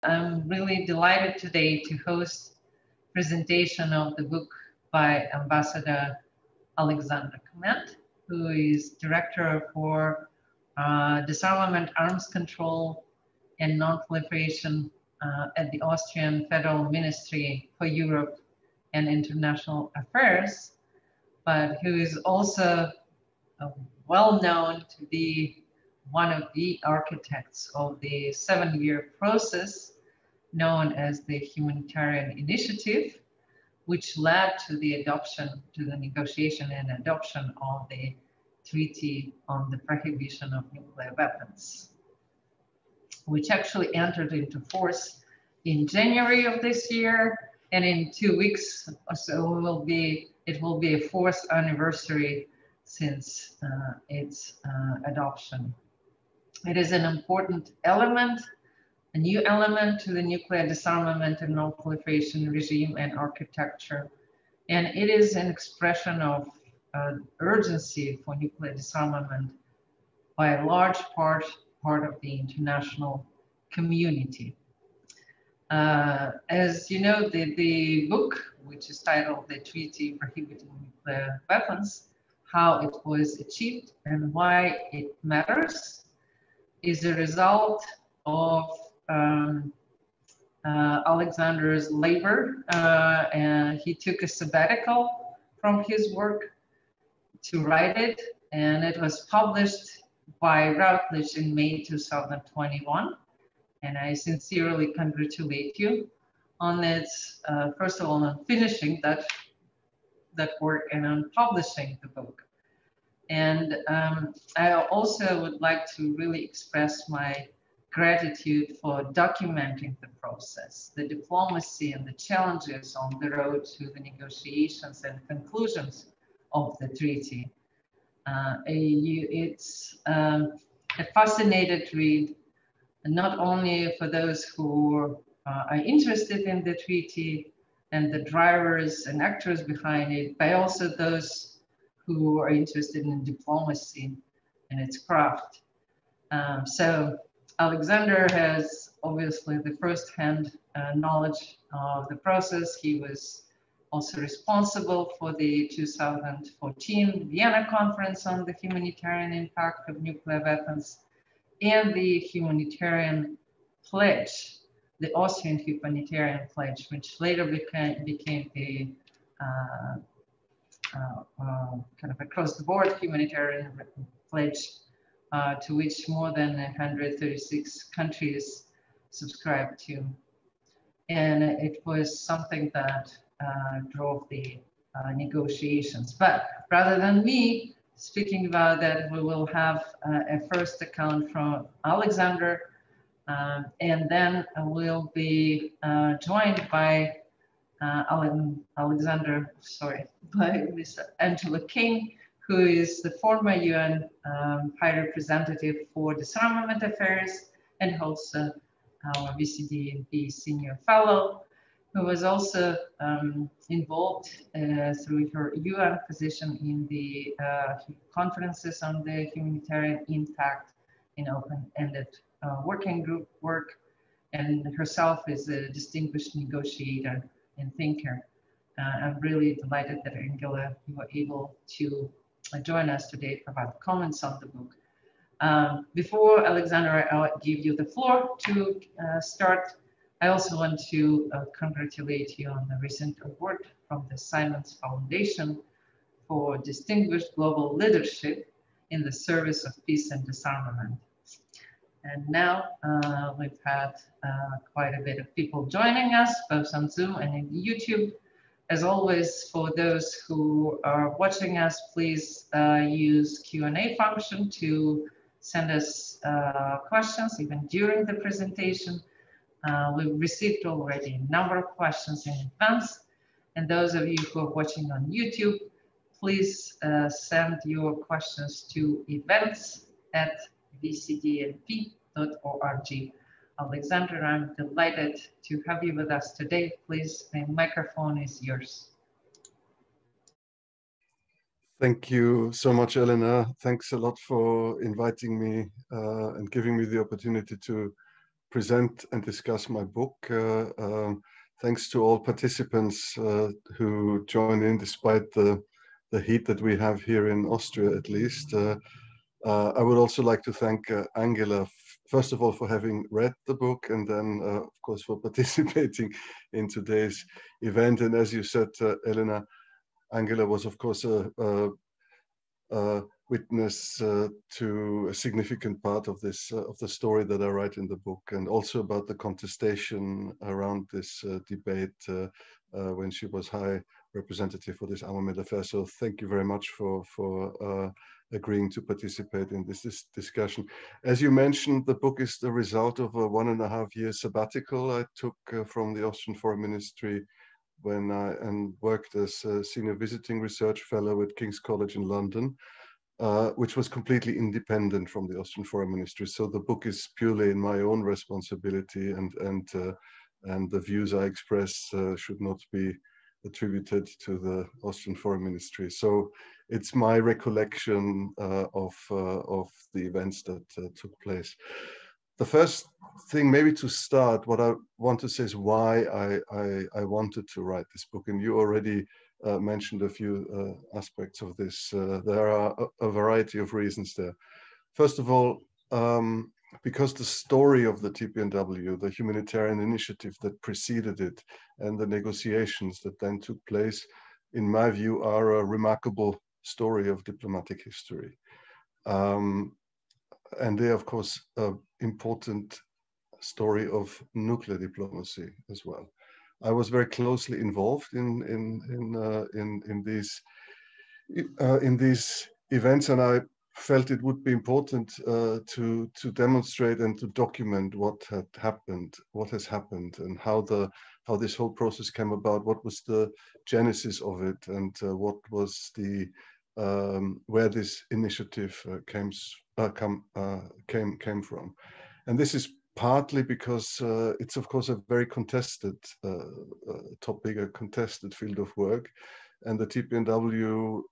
I'm really delighted today to host presentation of the book by Ambassador Alexander Kmentt, who is Director for Disarmament, Arms Control, and Non-Proliferation at the Austrian Federal Ministry for Europe and International Affairs, but who is also well known to be one of the architects of the 7-year process known as the Humanitarian Initiative, which led to the negotiation and adoption of the Treaty on the Prohibition of Nuclear Weapons, which actually entered into force in January of this year, and in 2 weeks or so it will be a 4th anniversary since its adoption. It is an important element, a new element to the nuclear disarmament and non-proliferation regime and architecture, and it is an expression of urgency for nuclear disarmament by a large part of the international community. As you know, the book, which is titled The Treaty Prohibiting Nuclear Weapons, How It Was Achieved and Why It Matters, is a result of Alexander's labor, and he took a sabbatical from his work to write it, and it was published by Routledge in May 2021. And I sincerely congratulate you on its, first of all, on finishing that work and on publishing the book. And I also would like to really express my gratitude for documenting the process, the diplomacy and the challenges on the road to the negotiations and conclusions of the treaty. It's a fascinating read, not only for those who are interested in the treaty and the drivers and actors behind it, but also those who are interested in diplomacy and its craft. So Alexander has obviously the first-hand knowledge of the process. He was also responsible for the 2014 Vienna Conference on the Humanitarian Impact of Nuclear Weapons and the Humanitarian Pledge, the Austrian Humanitarian Pledge, which later became the kind of across-the-board humanitarian pledge, to which more than 136 countries subscribed to. And it was something that drove the negotiations. But rather than me speaking about that, we will have a first account from Alexander, and then we'll be joined by by Ms. Angela Kane, who is the former UN High Representative for Disarmament Affairs and also our VCDNP Senior Fellow, who was also involved through her UN position in the conferences on the humanitarian impact in open-ended working group work, and herself is a distinguished negotiator and thinker. I'm really delighted that Angela, you were able to join us today, provide comments on the book. Before Alexander, I'll give you the floor to start. I also want to congratulate you on the recent award from the Simons Foundation for distinguished global leadership in the service of peace and disarmament. And now we've had quite a bit of people joining us, both on Zoom and in YouTube. As always, for those who are watching us, please use Q&A function to send us questions, even during the presentation. We've received already a number of questions in advance. And those of you who are watching on YouTube, please send your questions to events@vcdnp.org. Alexander, I'm delighted to have you with us today. Please, the microphone is yours. Thank you so much, Elena. Thanks a lot for inviting me and giving me the opportunity to present and discuss my book. Thanks to all participants who joined in despite the heat that we have here in Austria, at least. I would also like to thank Angela, first of all, for having read the book, and then, of course, for participating in today's event. And as you said, Elena, Angela was, of course, a witness to a significant part of this of the story that I write in the book, and also about the contestation around this debate when she was High Representative for Disarmament Affairs. So thank you very much for agreeing to participate in this discussion. As you mentioned, the book is the result of a 1.5-year sabbatical I took from the Austrian Foreign Ministry when I worked as a senior visiting research fellow at King's College in London, which was completely independent from the Austrian Foreign Ministry. So the book is purely in my own responsibility, and the views I express should not be attributed to the Austrian Foreign Ministry. So it's my recollection of the events that took place. The first thing, maybe to start, what I want to say is why I wanted to write this book. And you already mentioned a few aspects of this. There are a variety of reasons there. First of all, because the story of the TPNW, the humanitarian initiative that preceded it, and the negotiations that then took place, in my view, are a remarkable story of diplomatic history. And they, of course, important story of nuclear diplomacy as well. I was very closely involved in these events, and I felt it would be important to demonstrate and to document what has happened, and how this whole process came about. What was the genesis of it, and what was the where this initiative came from. And this is partly because it's, of course, a very contested topic, a contested field of work. And the TPNW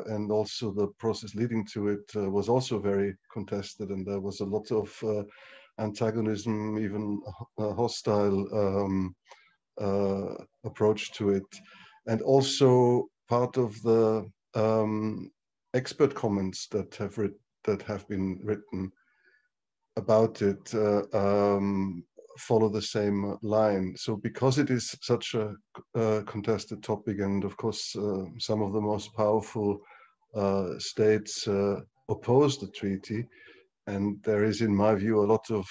and also the process leading to it was also very contested. And there was a lot of antagonism, even a hostile approach to it. And also part of the expert comments that have been written about it follow the same line. So because it is such a contested topic, and of course some of the most powerful states oppose the treaty, and there is, in my view, a lot of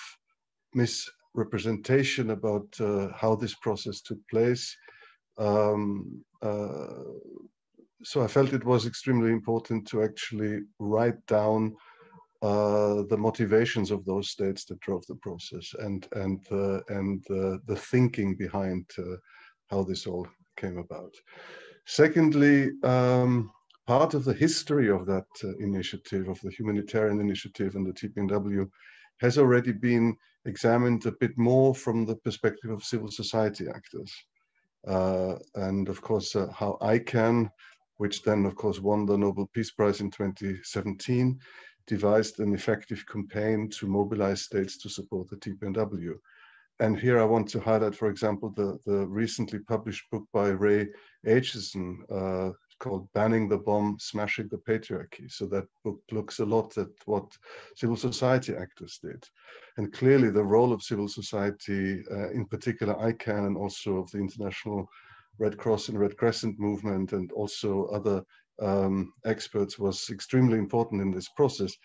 misrepresentation about how this process took place. So I felt it was extremely important to actually write down the motivations of those states that drove the process, and the thinking behind how this all came about. Secondly, part of the history of that initiative, of the humanitarian initiative and the TPNW, has already been examined a bit more from the perspective of civil society actors. And of course, how ICANN, which then of course won the Nobel Peace Prize in 2017, devised an effective campaign to mobilize states to support the TPNW. And here I want to highlight, for example, the recently published book by Ray Aitchison called Banning the Bomb, Smashing the Patriarchy. So that book looks a lot at what civil society actors did. And clearly the role of civil society, in particular ICANN, and also of the International Red Cross and Red Crescent movement, and also other experts, was extremely important in this process.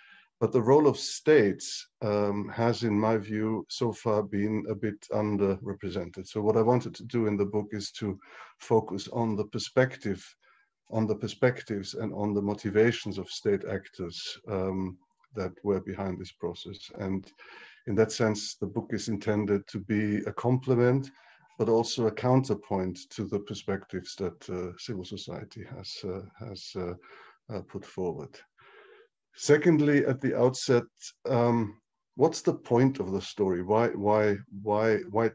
But the role of states has, in my view, so far been a bit underrepresented. So what I wanted to do in the book is to focus on the perspectives and on the motivations of state actors that were behind this process. And in that sense, the book is intended to be a complement, but also a counterpoint to the perspectives that civil society has put forward. Secondly, at the outset, what's the point of the story? Why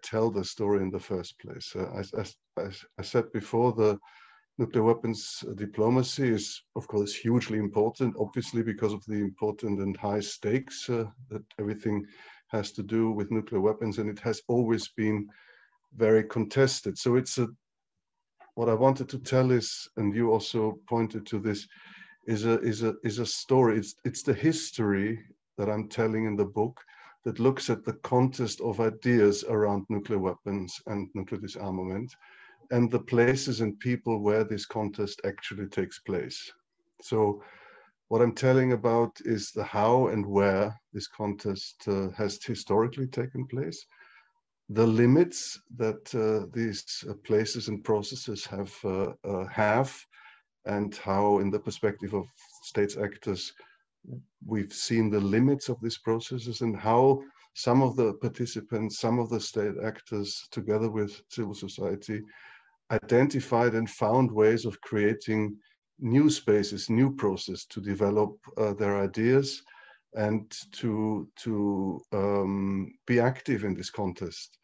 tell the story in the first place? As I said before, the nuclear weapons diplomacy is, of course, hugely important, obviously because of the important and high stakes that everything has to do with nuclear weapons, and it has always been very contested. So it's what I wanted to tell is, and you also pointed to this, is a story. It's the history that I'm telling in the book that looks at the contest of ideas around nuclear weapons and nuclear disarmament, and the places and people where this contest actually takes place. So what I'm telling about is the how and where this contest has historically taken place, the limits that these places and processes have, and how, in the perspective of states actors, we've seen the limits of these processes, and how some of the participants, some of the state actors, together with civil society, identified and found ways of creating new spaces, new process to develop their ideas and to be active in this contest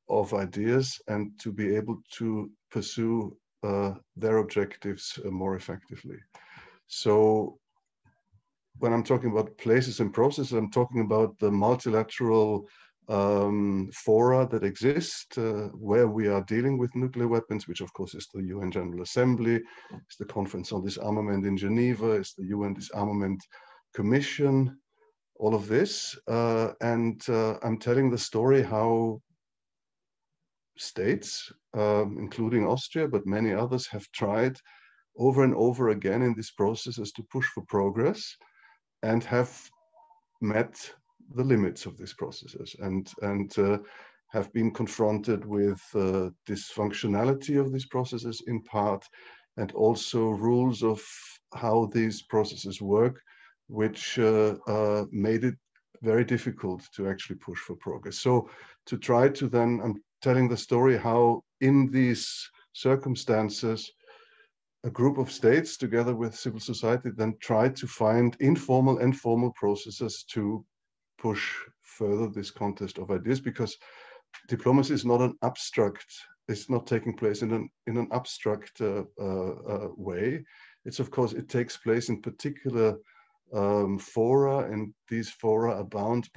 of ideas and to be able to pursue their objectives more effectively. So when I'm talking about places and processes, I'm talking about the multilateral fora that exist where we are dealing with nuclear weapons, which of course is the UN General Assembly, it's the Conference on Disarmament in Geneva, it's the UN Disarmament Commission, all of this. And I'm telling the story how states, including Austria, but many others, have tried over and over again in these processes to push for progress and have met the limits of these processes and have been confronted with dysfunctionality of these processes in part, and also rules of how these processes work, which made it very difficult to actually push for progress. So to try to then, I'm telling the story how in these circumstances, a group of states together with civil society then tried to find informal and formal processes to push further this contest of ideas, because diplomacy is not an abstract, it's not taking place in an abstract way. It's, of course, it takes place in particular fora, and these fora are bound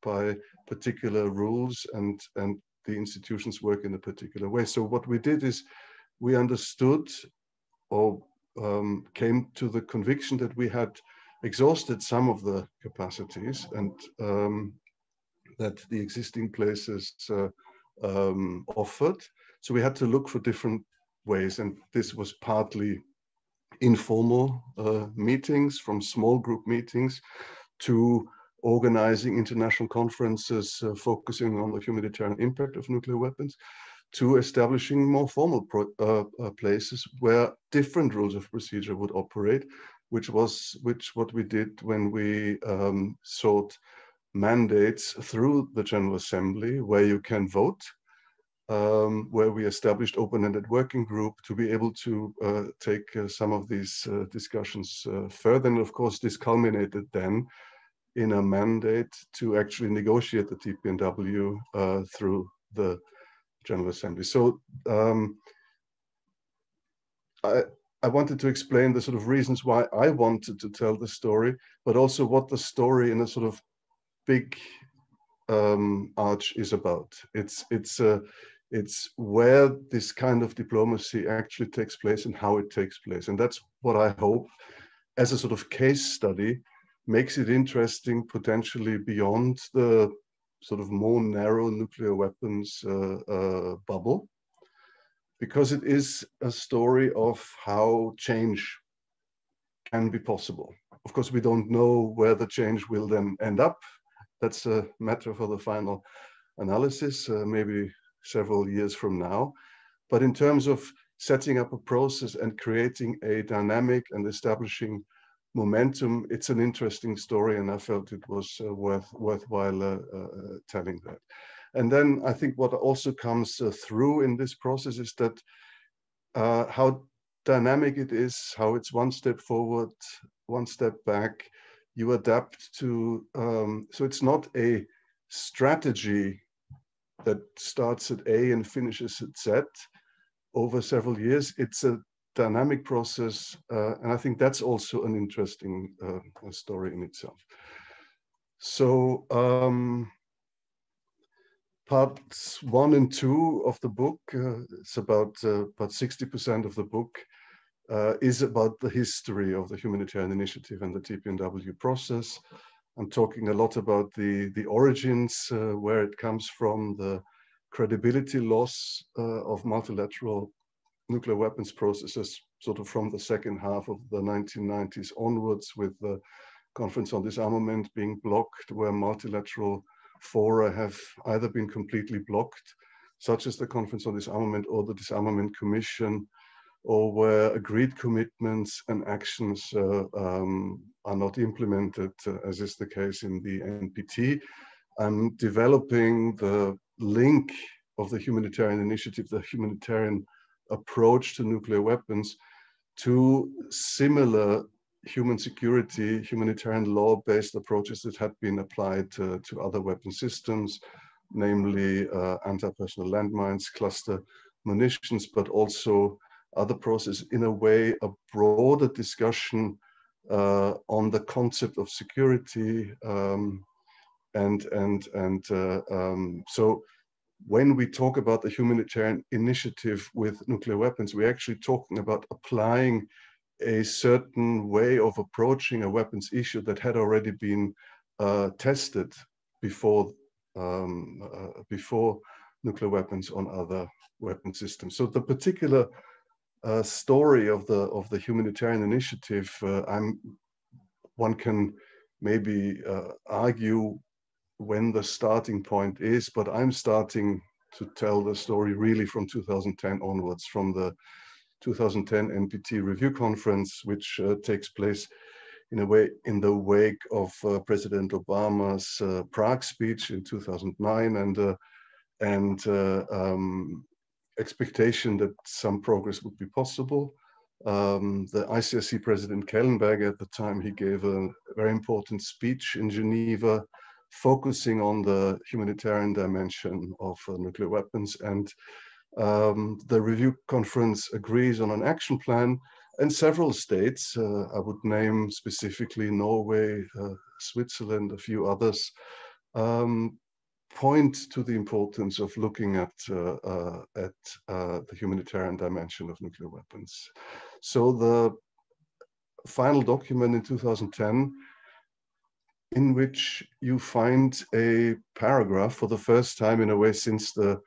by particular rules, and the institutions work in a particular way. So what we did is we understood or came to the conviction that we had exhausted some of the capacities, and that the existing places offered. So we had to look for different ways, and this was partly informal meetings, from small group meetings to organizing international conferences focusing on the humanitarian impact of nuclear weapons, to establishing more formal places where different rules of procedure would operate, which what we did when we sought mandates through the General Assembly, where you can vote, where we established open-ended working group to be able to take some of these discussions further. And of course, this culminated then in a mandate to actually negotiate the TPNW through the General Assembly. So I wanted to explain the sort of reasons why I wanted to tell the story, but also what the story in a sort of big arch is about. It's where this kind of diplomacy actually takes place and how it takes place. And that's what I hope, as a sort of case study, makes it interesting potentially beyond the sort of more narrow nuclear weapons bubble, because it is a story of how change can be possible. Of course, we don't know where the change will then end up. That's a matter for the final analysis, maybe several years from now. But in terms of setting up a process and creating a dynamic and establishing momentum, it's an interesting story, and I felt it was worthwhile telling that. And then I think what also comes through in this process is that how dynamic it is, how it's one step forward, one step back. You adapt to, so it's not a strategy that starts at A and finishes at Z over several years. It's a dynamic process, and I think that's also an interesting story in itself. So Parts 1 and 2 of the book, it's about 60% of the book, is about the history of the humanitarian initiative and the TPNW process. I'm talking a lot about the origins, where it comes from, the credibility loss of multilateral nuclear weapons processes, sort of from the second half of the 1990s onwards, with the Conference on Disarmament being blocked, where multilateral fora have either been completely blocked, such as the Conference on Disarmament or the Disarmament Commission, or where agreed commitments and actions are not implemented, as is the case in the NPT. I'm developing the link of the humanitarian initiative, the humanitarian approach to nuclear weapons, to similar human security, humanitarian law-based approaches that had been applied to other weapon systems, namely anti-personnel landmines, cluster munitions, but also other processes, in a way, a broader discussion on the concept of security. So when we talk about the humanitarian initiative with nuclear weapons, we're actually talking about applying a certain way of approaching a weapons issue that had already been tested before nuclear weapons on other weapon systems. So the particular story of the humanitarian initiative, one can maybe argue when the starting point is, but I'm starting to tell the story really from 2010 onwards, from the 2010 NPT review conference, which takes place in a way in the wake of President Obama's Prague speech in 2009, and expectation that some progress would be possible. The ICRC President Kellenberger at the time, he gave a very important speech in Geneva, focusing on the humanitarian dimension of nuclear weapons. And the review conference agrees on an action plan, and several states, I would name specifically Norway, Switzerland, a few others, point to the importance of looking at the humanitarian dimension of nuclear weapons. So the final document in 2010, in which you find a paragraph for the first time in a way since the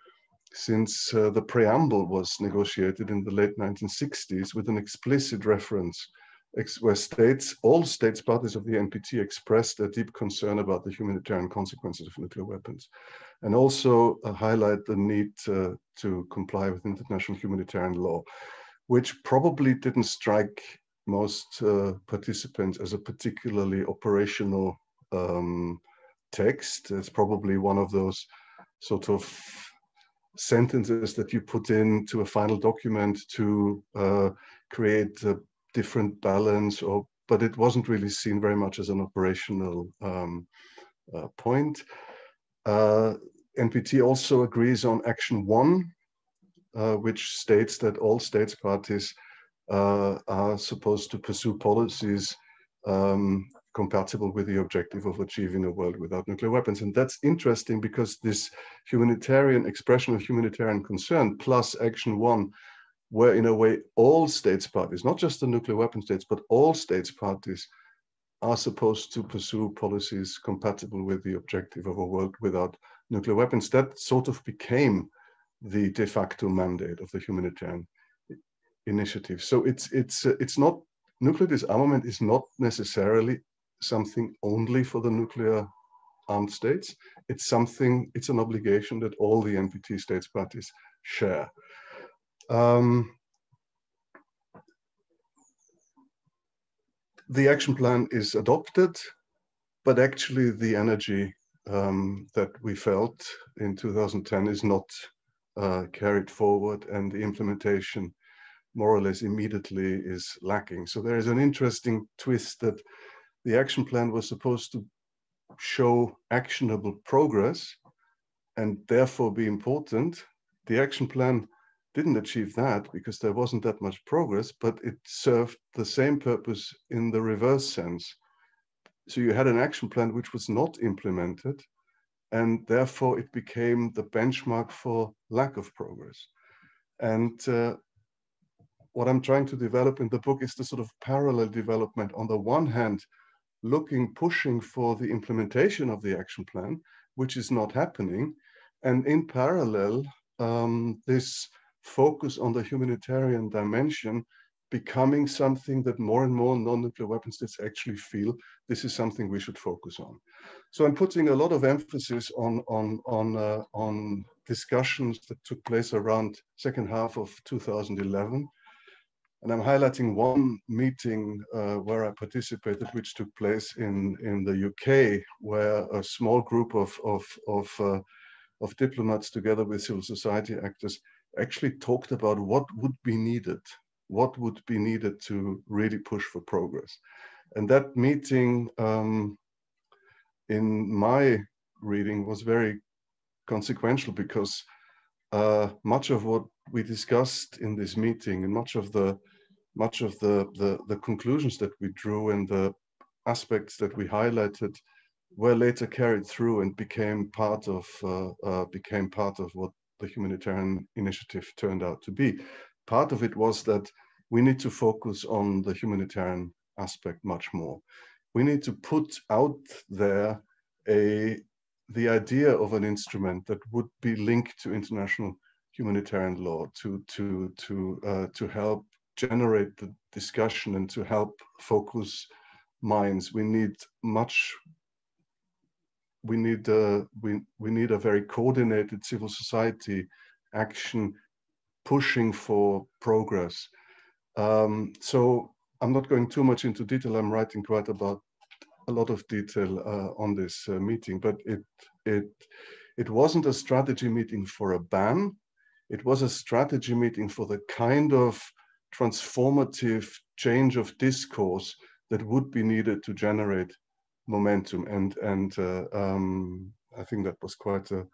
preamble was negotiated in the late 1960s, with an explicit reference where all states parties of the NPT expressed a deep concern about the humanitarian consequences of nuclear weapons, and also highlight the need to comply with international humanitarian law, which probably didn't strike most participants as a particularly operational text. It's probably one of those sort of sentences that you put into a final document to create a different balance, but it wasn't really seen very much as an operational point. NPT also agrees on Action 1, which states that all states parties are supposed to pursue policies compatible with the objective of achieving a world without nuclear weapons. And that's interesting, because this humanitarian expression of humanitarian concern plus Action 1, where in a way all states parties, not just the nuclear weapon states, but all states parties are supposed to pursue policies compatible with the objective of a world without nuclear weapons. That sort of became the de facto mandate of the humanitarian initiative. So it's not, nuclear disarmament is not necessarily something only for the nuclear armed states. It's an obligation that all the NPT states parties share. The action plan is adopted, but actually the energy that we felt in 2010 is not carried forward, and the implementation more or less immediately is lacking. So there is an interesting twist that the action plan was supposed to show actionable progress and therefore be important. The action plan didn't achieve that because there wasn't that much progress, but it served the same purpose in the reverse sense. So you had an action plan which was not implemented, and therefore it became the benchmark for lack of progress. And what I'm trying to develop in the book is the sort of parallel development. On the one hand, pushing for the implementation of the action plan, which is not happening. And in parallel, this focus on the humanitarian dimension becoming something that more and more non-nuclear weapon states actually feel this is something we should focus on. So I'm putting a lot of emphasis on discussions that took place around second half of 2011. And I'm highlighting one meeting where I participated, which took place in the UK, where a small group of diplomats together with civil society actors actually talked about what would be needed to really push for progress. And that meeting, in my reading, was very consequential, because much of what we discussed in this meeting and much of the conclusions that we drew and the aspects that we highlighted were later carried through and became part of what the humanitarian initiative turned out to be. Part of it was that we need to focus on the humanitarian aspect much more. We need to put out there the idea of an instrument that would be linked to international humanitarian law to help generate the discussion and to help focus minds. We need a very coordinated civil society action pushing for progress. So I'm not going too much into detail. I'm writing quite a lot of detail on this meeting, but it wasn't a strategy meeting for a ban. It was a strategy meeting for the kind of transformative change of discourse that would be needed to generate momentum. And I think that was quite a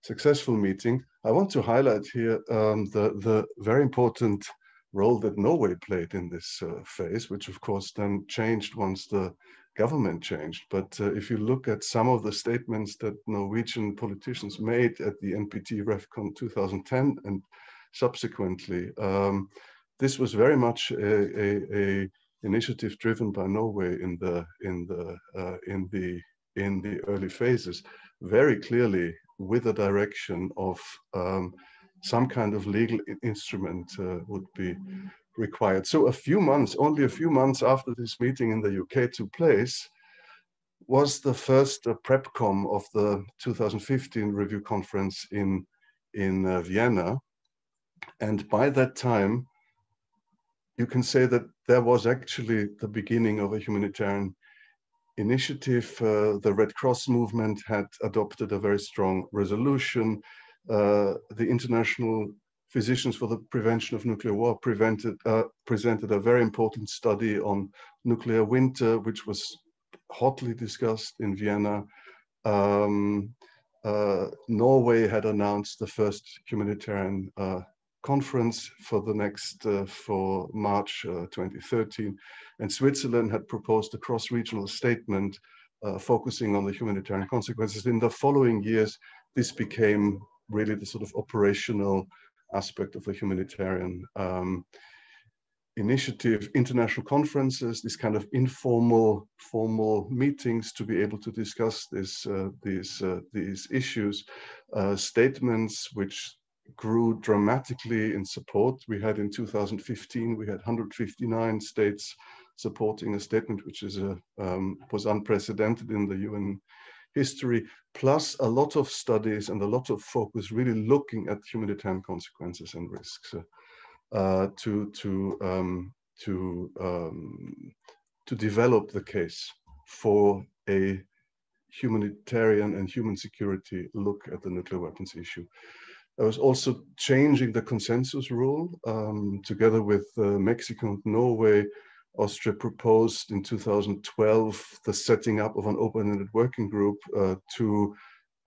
successful meeting. I want to highlight here the very important role that Norway played in this phase, which of course then changed once the government changed. But if you look at some of the statements that Norwegian politicians made at the NPT RefCon 2010 and subsequently, this was very much a initiative driven by Norway in the early phases, very clearly with a direction of some kind of legal instrument would be required. So only a few months after this meeting in the UK took place, was the first PrepCom of the 2015 review conference in Vienna. And by that time, you can say that there was actually the beginning of a humanitarian initiative. The Red Cross movement had adopted a very strong resolution. The International Physicians for the Prevention of Nuclear War presented a very important study on nuclear winter, which was hotly discussed in Vienna. Norway had announced the first humanitarian conference for March 2013, and Switzerland had proposed a cross-regional statement focusing on the humanitarian consequences. In the following years, this became really the sort of operational aspect of the humanitarian initiative. International conferences, this kind of formal meetings to be able to discuss these issues, statements which grew dramatically in support. We had in 2015, we had 159 states supporting a statement which was unprecedented in the UN history, plus a lot of studies and a lot of focus really looking at humanitarian consequences and risks to develop the case for a humanitarian and human security look at the nuclear weapons issue. I was also changing the consensus rule. Together with Mexico and Norway, Austria proposed in 2012 the setting up of an open-ended working group to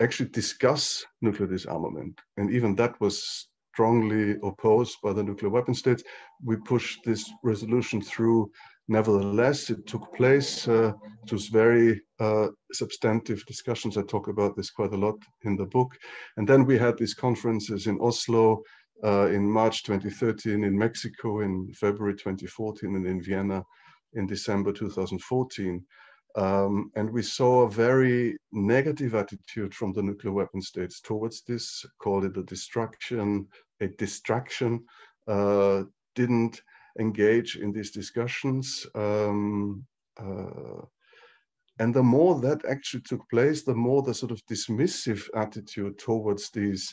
actually discuss nuclear disarmament. And even that was strongly opposed by the nuclear weapon states. We pushed this resolution through Nevertheless, it took place. It was very substantive discussions. I talk about this quite a lot in the book. And then we had these conferences in Oslo in March 2013, in Mexico in February 2014, and in Vienna in December 2014. And we saw a very negative attitude from the nuclear weapon states towards this, called it a distraction, didn't engage in these discussions. And the more that actually took place, the more the sort of dismissive attitude towards these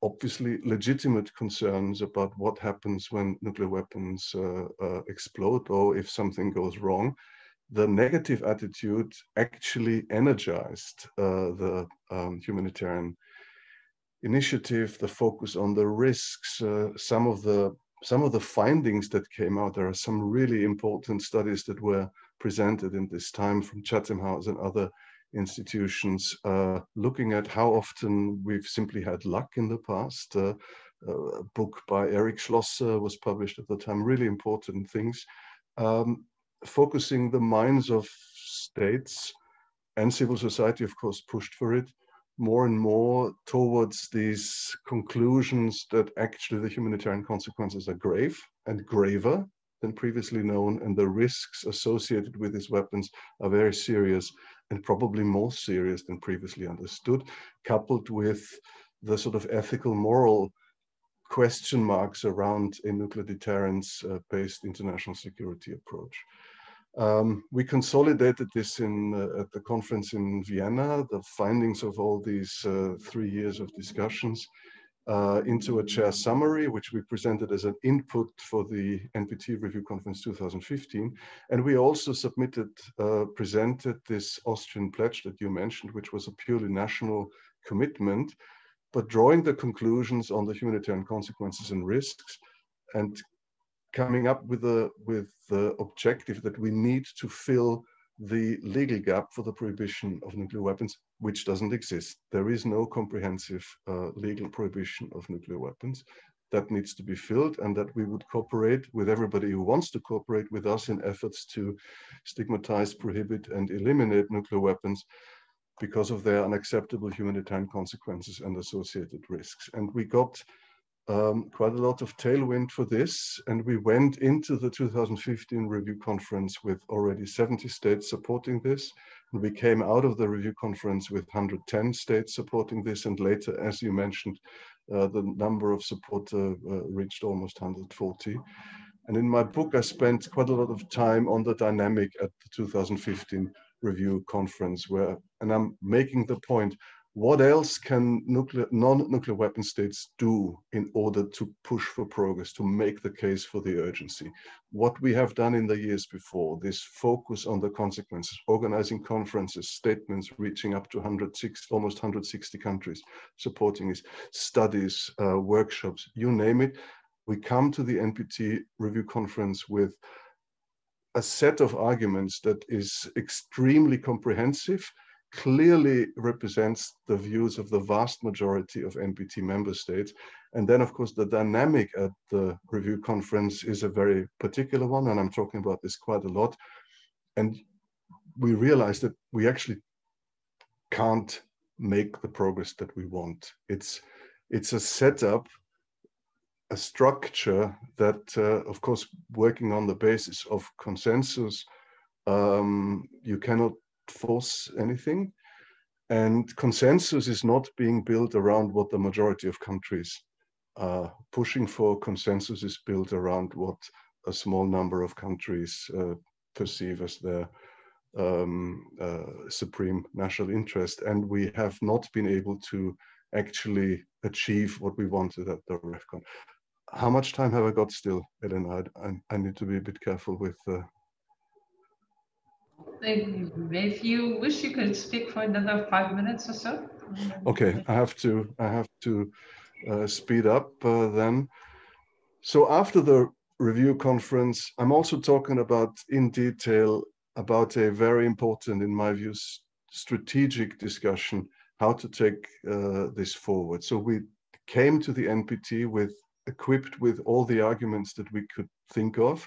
obviously legitimate concerns about what happens when nuclear weapons explode, or if something goes wrong, the negative attitude actually energized the humanitarian initiative, the focus on the risks. Some of the findings that came out, there are some really important studies that were presented in this time from Chatham House and other institutions, looking at how often we've simply had luck in the past. A book by Eric Schlosser was published at the time, really important things, focusing the minds of states and civil society, of course, pushed for it more and more towards these conclusions that actually the humanitarian consequences are grave and graver than previously known, and the risks associated with these weapons are very serious and probably more serious than previously understood, coupled with the sort of ethical, moral question marks around a nuclear deterrence-based international security approach. We consolidated this at the conference in Vienna, the findings of all these 3 years of discussions, into a chair summary, which we presented as an input for the NPT Review Conference 2015. And we also presented this Austrian pledge that you mentioned, which was a purely national commitment, but drawing the conclusions on the humanitarian consequences and risks, and coming up with the objective that we need to fill the legal gap for the prohibition of nuclear weapons, which doesn't exist. There is no comprehensive legal prohibition of nuclear weapons. That needs to be filled, and that we would cooperate with everybody who wants to cooperate with us in efforts to stigmatize, prohibit, and eliminate nuclear weapons because of their unacceptable humanitarian consequences and associated risks. And we got quite a lot of tailwind for this, and we went into the 2015 review conference with already 70 states supporting this, and we came out of the review conference with 110 states supporting this, and later, as you mentioned, the number of supporters reached almost 140. And in my book, I spent quite a lot of time on the dynamic at the 2015 review conference, and I'm making the point, what else can non-nuclear weapon states do in order to push for progress, to make the case for the urgency? What we have done in the years before, this focus on the consequences, organizing conferences, statements reaching up to almost 160 countries, supporting this, studies, workshops, you name it. We come to the NPT review conference with a set of arguments that is extremely comprehensive, clearly represents the views of the vast majority of NPT member states. And then, of course, the dynamic at the review conference is a very particular one, and I'm talking about this quite a lot. And we realized that we actually can't make the progress that we want. It's a setup, a structure that, of course, working on the basis of consensus, you cannot force anything, and consensus is not being built around what the majority of countries are pushing for. Consensus is built around what a small number of countries perceive as their supreme national interest, and we have not been able to actually achieve what we wanted at the REFCON. How much time have I got still, Elena? I need to be a bit careful with If you wish, you could speak for another 5 minutes or so. Okay, I have to speed up then. So after the review conference, I'm also talking about in detail about a very important, in my view, strategic discussion, how to take this forward. So we came to the NPT equipped with all the arguments that we could think of,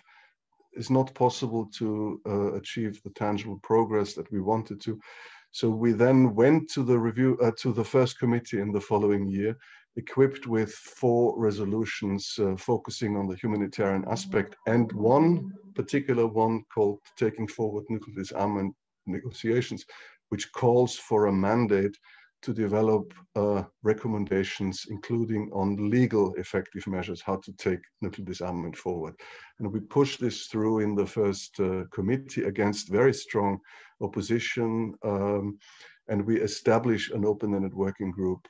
is not possible to achieve the tangible progress that we wanted to. So we then went to the review, to the first committee in the following year, equipped with 4 resolutions focusing on the humanitarian aspect, and one particular one called Taking Forward Nuclear Disarmament Negotiations, which calls for a mandate to develop recommendations, including on legal effective measures, how to take nuclear disarmament forward. And we pushed this through in the first committee against very strong opposition, and we established an open-ended working group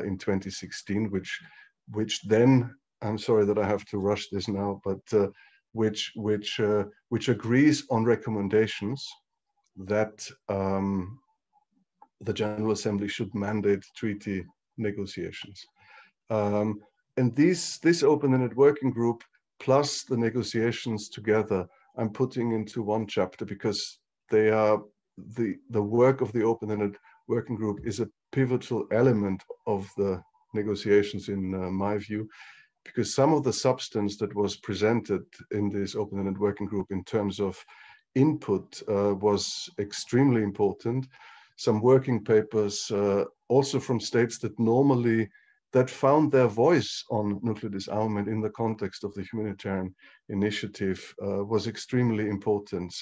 in 2016, which then, I'm sorry that I have to rush this now, but which agrees on recommendations that the General Assembly should mandate treaty negotiations. And this open-ended working group plus the negotiations together, I'm putting into one chapter because they are the work of the open-ended working group is a pivotal element of the negotiations in my view, because some of the substance that was presented in this open-ended working group in terms of input was extremely important. Some working papers also from states that found their voice on nuclear disarmament in the context of the humanitarian initiative was extremely important.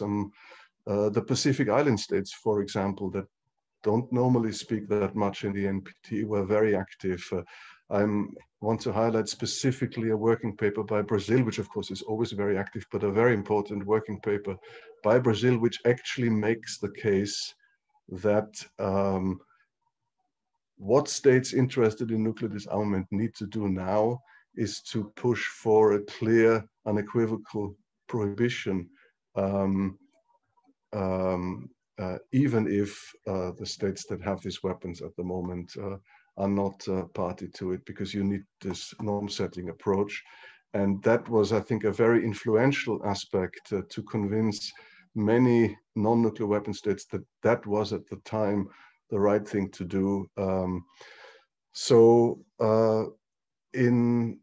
The Pacific Island states, for example, that don't normally speak that much in the NPT were very active. I want to highlight specifically a working paper by Brazil, which of course is always very active, but a very important working paper by Brazil, which actually makes the case that what states interested in nuclear disarmament need to do now is to push for a clear, unequivocal prohibition, even if the states that have these weapons at the moment are not party to it, because you need this norm-setting approach. And that was, I think, a very influential aspect to convince many non-nuclear weapon states that that was at the time the right thing to do. In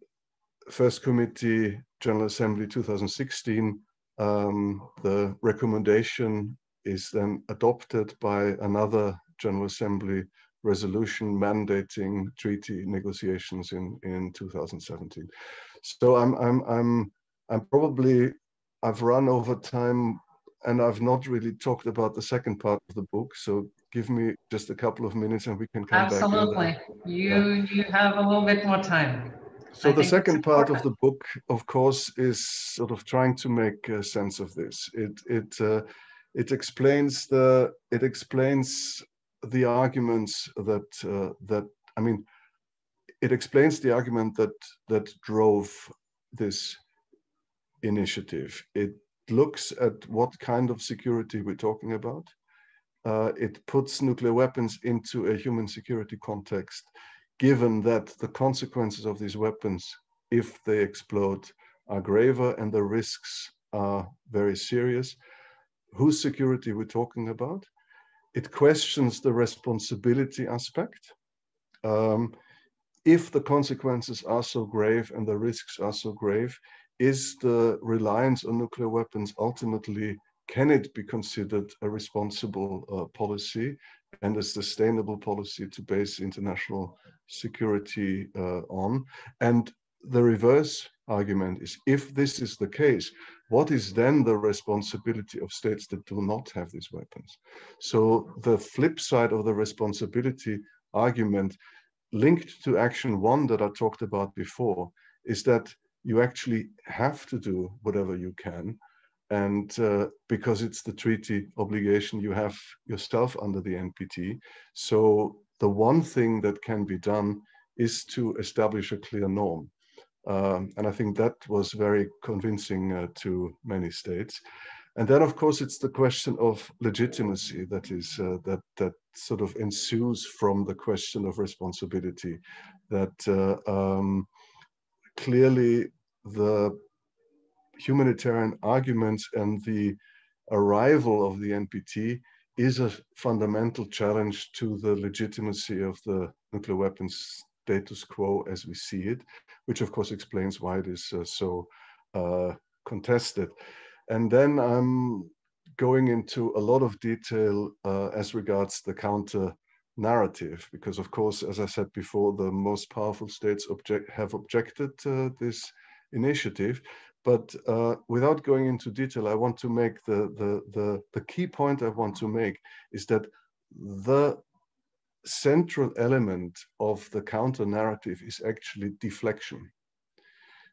First Committee, General Assembly 2016, the recommendation is then adopted by another General Assembly resolution mandating treaty negotiations in 2017. So I've run over time, and I've not really talked about the second part of the book. So give me just a couple of minutes and we can come back. Absolutely. You have a little bit more time. So the second part of the book, of course, is sort of trying to make sense of this. It explains the arguments it explains the argument that drove this initiative. It looks at what kind of security we're talking about. It puts nuclear weapons into a human security context, given that the consequences of these weapons, if they explode, are graver and the risks are very serious. Whose security we're talking about? It questions the responsibility aspect. If the consequences are so grave and the risks are so grave, is the reliance on nuclear weapons ultimately, can it be considered a responsible policy and a sustainable policy to base international security on? And the reverse argument is, if this is the case, what is then the responsibility of states that do not have these weapons? So the flip side of the responsibility argument, linked to action 1 that I talked about before, is that you actually have to do whatever you can, and because it's the treaty obligation you have yourself under the NPT. So the one thing that can be done is to establish a clear norm. And I think that was very convincing to many states. And then, of course, it's the question of legitimacy that is that sort of ensues from the question of responsibility. That clearly the humanitarian arguments and the arrival of the NPT is a fundamental challenge to the legitimacy of the nuclear weapons status quo as we see it, which of course explains why it is so contested. And then I'm going into a lot of detail as regards the counter narrative, because of course, as I said before, the most powerful states have objected to this initiative. But without going into detail, I want to make the key point I want to make is that the central element of the counter narrative is actually deflection.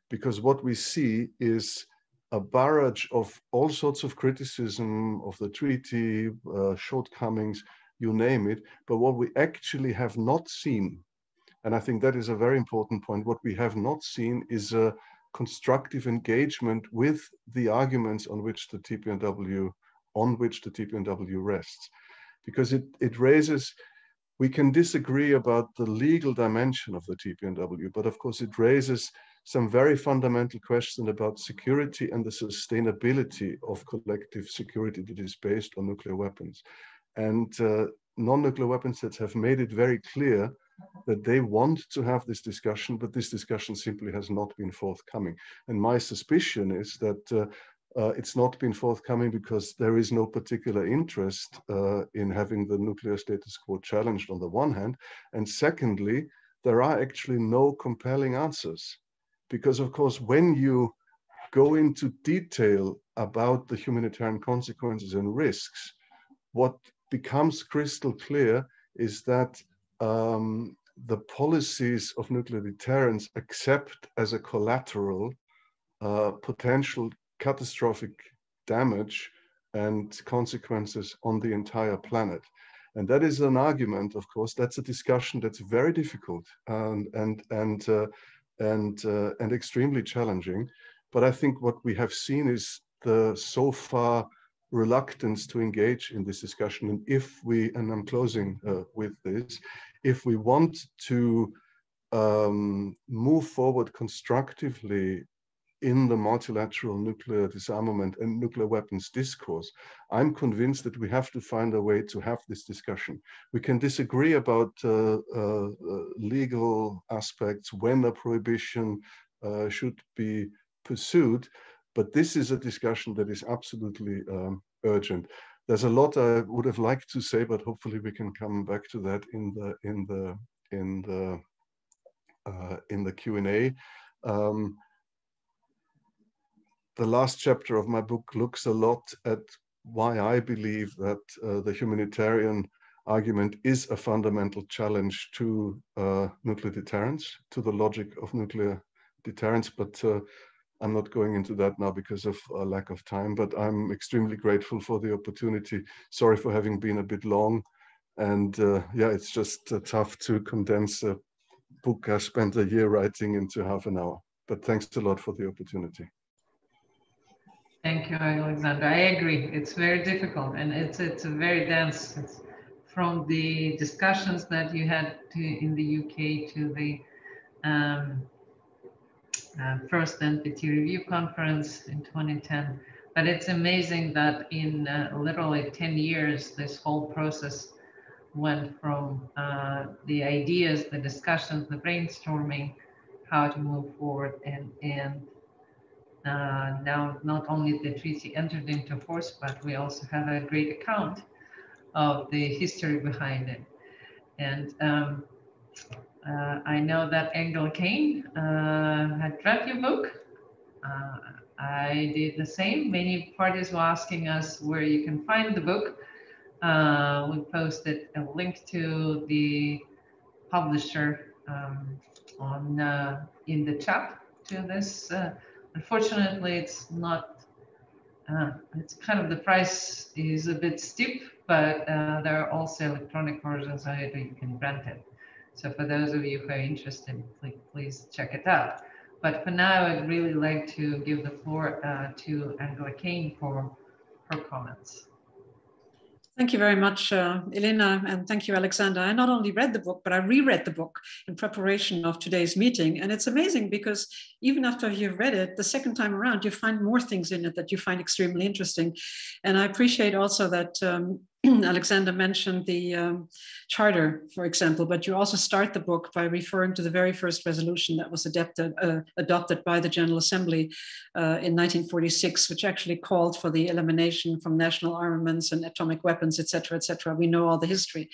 Because what we see is a barrage of all sorts of criticism of the treaty, shortcomings, you name it. But what we actually have not seen, and I think that is a very important point, what we have not seen is a constructive engagement with the arguments on which the TPNW rests. Because it raises, we can disagree about the legal dimension of the TPNW, but of course it raises some very fundamental questions about security and the sustainability of collective security that is based on nuclear weapons. And non-nuclear weapon states have made it very clear that they want to have this discussion, but this discussion simply has not been forthcoming. And my suspicion is that it's not been forthcoming because there is no particular interest in having the nuclear status quo challenged on the one hand. And secondly, there are actually no compelling answers. Because of course, when you go into detail about the humanitarian consequences and risks, what becomes crystal clear is that the policies of nuclear deterrence accept as a collateral potential catastrophic damage and consequences on the entire planet. And that is an argument, of course, that's a discussion that's very difficult and extremely challenging. But I think what we have seen is the so far reluctance to engage in this discussion. And if we, and I'm closing with this, if we want to move forward constructively in the multilateral nuclear disarmament and nuclear weapons discourse, I'm convinced that we have to find a way to have this discussion. We can disagree about legal aspects, when a prohibition should be pursued, but this is a discussion that is absolutely urgent. There's a lot I would have liked to say, but hopefully we can come back to that in the Q&A. The last chapter of my book looks a lot at why I believe that the humanitarian argument is a fundamental challenge to nuclear deterrence, to the logic of nuclear deterrence, but I'm not going into that now because of a lack of time, but I'm extremely grateful for the opportunity. Sorry for having been a bit long. And yeah, it's just tough to condense a book I spent a year writing into half an hour. But thanks a lot for the opportunity. Thank you, Alexander. I agree. It's very difficult, and it's a very dense. It's from the discussions that you had in the UK to the first NPT review conference in 2010. But it's amazing that in literally 10 years, this whole process went from the ideas, the discussions, the brainstorming, how to move forward, and now not only the treaty entered into force, but we also have a great account of the history behind it. And I know that Angela Kane had read your book. I did the same. Many parties were asking us where you can find the book. We posted a link to the publisher in the chat to this. Unfortunately, it's not, it's kind of, the price is a bit steep, but there are also electronic versions so you can rent it. So for those of you who are interested, please check it out. But for now, I'd really like to give the floor to Angela Kane for her comments. Thank you very much, Elena, and thank you, Alexander. I not only read the book, but I reread the book in preparation of today's meeting. And it's amazing because even after you've read it, the second time around, you find more things in it that you find extremely interesting. And I appreciate also that Alexander mentioned the charter, for example, but you also start the book by referring to the very first resolution that was adopted by the General Assembly in 1946, which actually called for the elimination from national armaments and atomic weapons, et cetera, et cetera. We know all the history.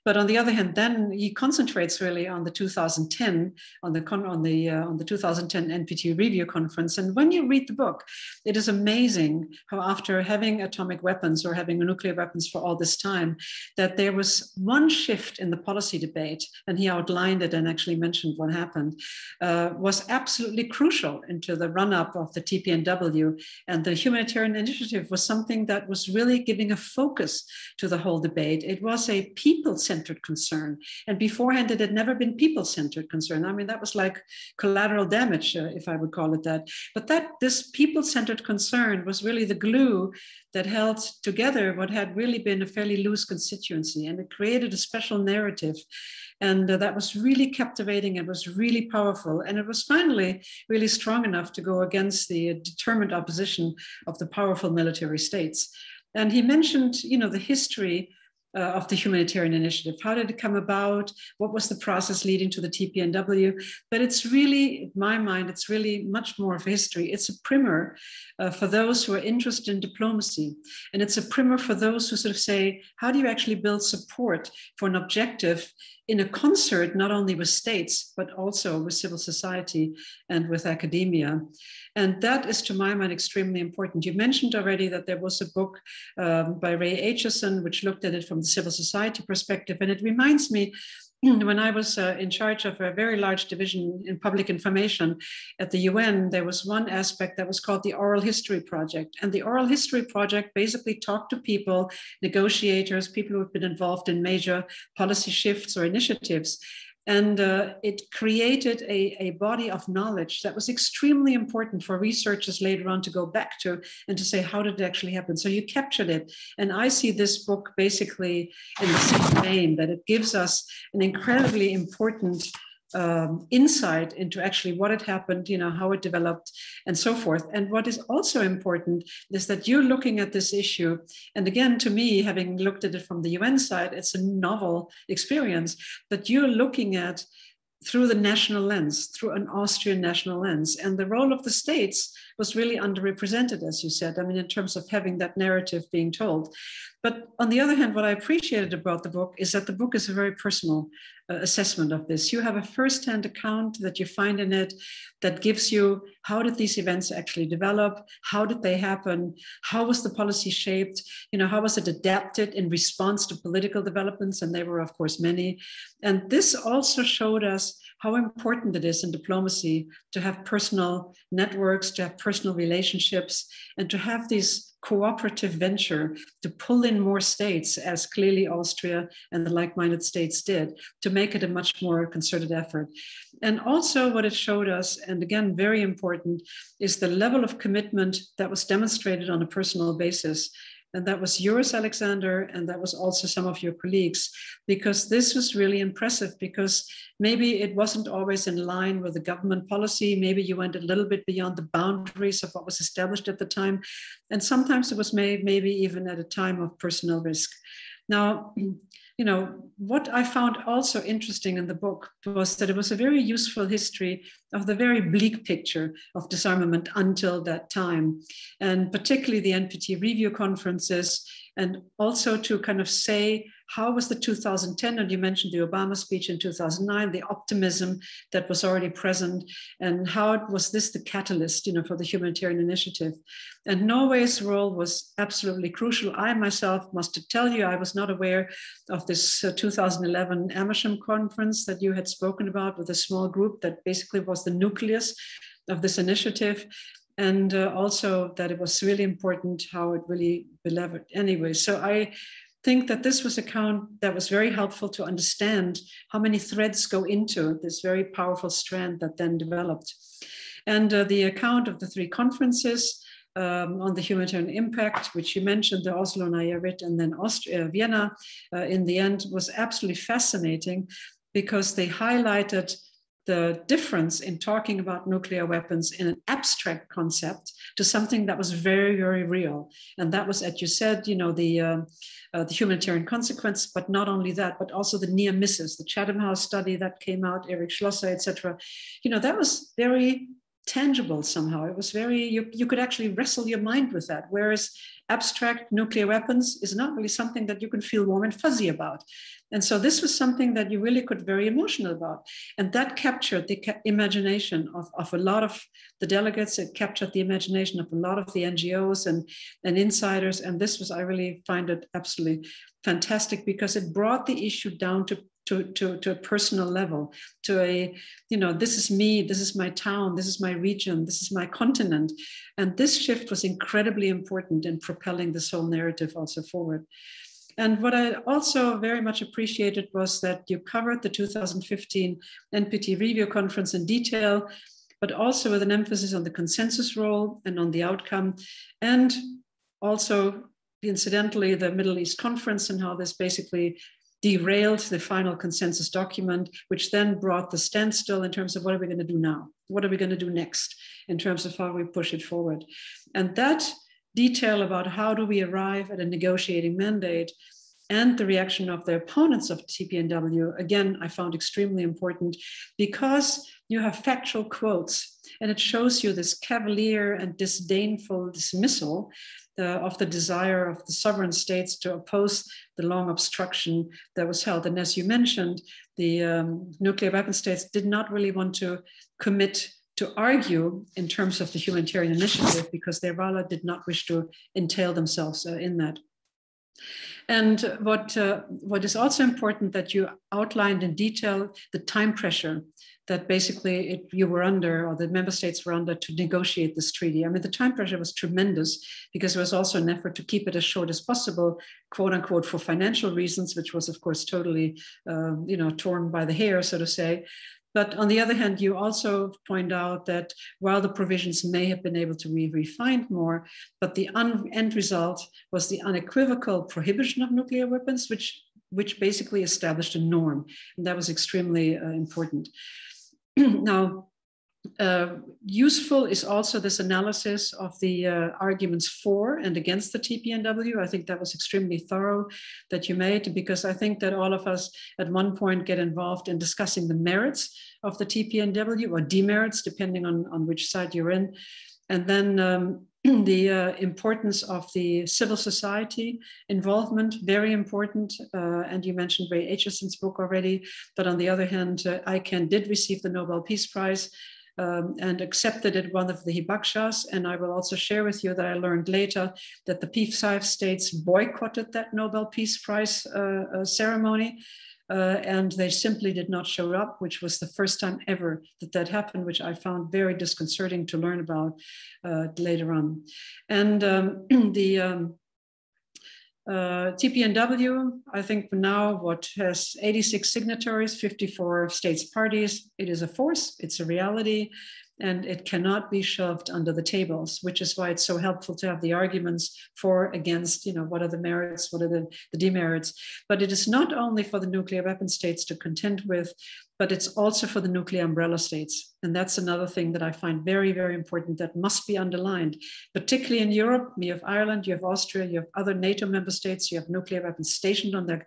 But on the other hand, then he concentrates really on the 2010, on the 2010 NPT review conference. And when you read the book, it is amazing how after having atomic weapons or having nuclear weapons for all this time, that there was one shift in the policy debate, and he outlined it and actually mentioned what happened, was absolutely crucial into the run-up of the TPNW. And the humanitarian initiative was something that was really giving a focus to the whole debate. It was a people-centered concern. And beforehand, it had never been people-centered concern. I mean, that was like collateral damage, if I would call it that. But this people-centered concern was really the glue that held together what had really been a fairly loose constituency. And it created a special narrative. And that was really captivating. It was really powerful. And it was finally really strong enough to go against the determined opposition of the powerful military states. And he mentioned, the history of the humanitarian initiative. How did it come about? What was the process leading to the TPNW? But it's really, in my mind, it's really much more of a history. It's a primer for those who are interested in diplomacy. And it's a primer for those who sort of say, how do you actually build support for an objective in a concert, not only with states, but also with civil society and with academia? And that is, to my mind, extremely important. You mentioned already that there was a book by Ray Aitchison, which looked at it from the civil society perspective. And it reminds me, when I was in charge of a very large division in public information at the UN, there was one aspect that was called the Oral History Project. And the Oral History Project basically talked to people, negotiators, people who have been involved in major policy shifts or initiatives. And it created a body of knowledge that was extremely important for researchers later on to go back to and to say, how did it actually happen? So you captured it. And I see this book basically in the same vein, that it gives us an incredibly important insight into actually what had happened, how it developed and so forth. And what is also important is that you're looking at this issue. And again, to me, having looked at it from the UN side, it's a novel experience that you're looking at through the national lens, through an Austrian national lens. And the role of the states was really underrepresented, as you said, in terms of having that narrative being told. But on the other hand, what I appreciated about the book is that the book is a very personal assessment of this. You have a firsthand account that you find in it that gives you, how did these events actually develop? How did they happen? How was the policy shaped? How was it adapted in response to political developments? And there were, of course, many. And this also showed us how important it is in diplomacy to have personal networks, to have personal relationships, and to have these cooperative venture to pull in more states, as clearly Austria and the like-minded states did, to make it a much more concerted effort. And also what it showed us, and again, very important, is the level of commitment that was demonstrated on a personal basis. And that was yours, Alexander, and that was also some of your colleagues, because this was really impressive, because maybe it wasn't always in line with the government policy. Maybe you went a little bit beyond the boundaries of what was established at the time. And sometimes it was maybe even at a time of personal risk. Now, what I found also interesting in the book was that it was a very useful history of the very bleak picture of disarmament until that time, and particularly the NPT review conferences, and also to kind of say, how was the 2010, and you mentioned the Obama speech in 2009, the optimism that was already present, and how was this the catalyst, for the humanitarian initiative? And Norway's role was absolutely crucial. I myself must tell you, I was not aware of this 2011 Amersham conference that you had spoken about, with a small group that basically was the nucleus of this initiative. And also that it was really important how it really delivered. Anyway, so I think that this was a account that was very helpful to understand how many threads go into this very powerful strand that then developed. And the account of the three conferences on the humanitarian impact, which you mentioned, the Oslo, Nayarit, and then Vienna, in the end, was absolutely fascinating, because they highlighted the difference in talking about nuclear weapons in an abstract concept to something that was very, very real. And that was, as you said, you know, the humanitarian consequence, but not only that, but also the near misses, the Chatham House study that came out, Eric Schlosser, etc. You know, that was very tangible somehow. It was very, you could actually wrestle your mind with that. Whereas abstract nuclear weapons is not really something that you can feel warm and fuzzy about. And so this was something that you really could very emotional about. And that captured the imagination of a lot of the delegates. It captured the imagination of a lot of the NGOs and insiders. And this was, I really find it absolutely fantastic because it brought the issue down to a personal level, to a, you know, this is me, this is my town, this is my region, this is my continent. And this shift was incredibly important in propelling this whole narrative also forward. And what I also very much appreciated was that you covered the 2015 NPT review conference in detail, but also with an emphasis on the consensus role and on the outcome. And also, incidentally, the Middle East conference and how this basically derailed the final consensus document, which then brought the standstill in terms of what are we going to do now? What are we going to do next in terms of how we push it forward? And that detail about how do we arrive at a negotiating mandate and the reaction of the opponents of TPNW, again, I found extremely important because you have factual quotes and it shows you this cavalier and disdainful dismissal of the desire of the sovereign states to oppose the long obstruction that was held. And as you mentioned, the nuclear weapon states did not really want to commit to argue in terms of the humanitarian initiative because they rather did not wish to entail themselves in that. And what is also important that you outlined in detail the time pressure that basically you were under, or the member states were under, to negotiate this treaty. I mean, the time pressure was tremendous because there was also an effort to keep it as short as possible, quote unquote, for financial reasons, which was of course totally, torn by the hair, so to say. But on the other hand, you also point out that while the provisions may have been able to be refined more, but the end result was the unequivocal prohibition of nuclear weapons, which basically established a norm. And that was extremely important. Now, useful is also this analysis of the arguments for and against the TPNW. I think that was extremely thorough that you made, because I think that all of us at one point get involved in discussing the merits of the TPNW or demerits, depending on which side you're in. And then the importance of the civil society involvement, very important. And you mentioned Ray Acheson's book already. But on the other hand, ICANN did receive the Nobel Peace Prize and accepted it one of the Hibakshas. And I will also share with you that I learned later that the P5 states boycotted that Nobel Peace Prize ceremony. And they simply did not show up, which was the first time ever that happened, which I found very disconcerting to learn about later on. And the TPNW, I think now what has 86 signatories, 54 states parties. It is a force, it's a reality, and it cannot be shoved under the tables, which is why it's so helpful to have the arguments for, against, what are the merits, what are the demerits. But it is not only for the nuclear weapon states to contend with, but it's also for the nuclear umbrella states. And that's another thing that I find very, very important that must be underlined, particularly in Europe. You have Ireland, you have Austria, you have other NATO member states, you have nuclear weapons stationed on their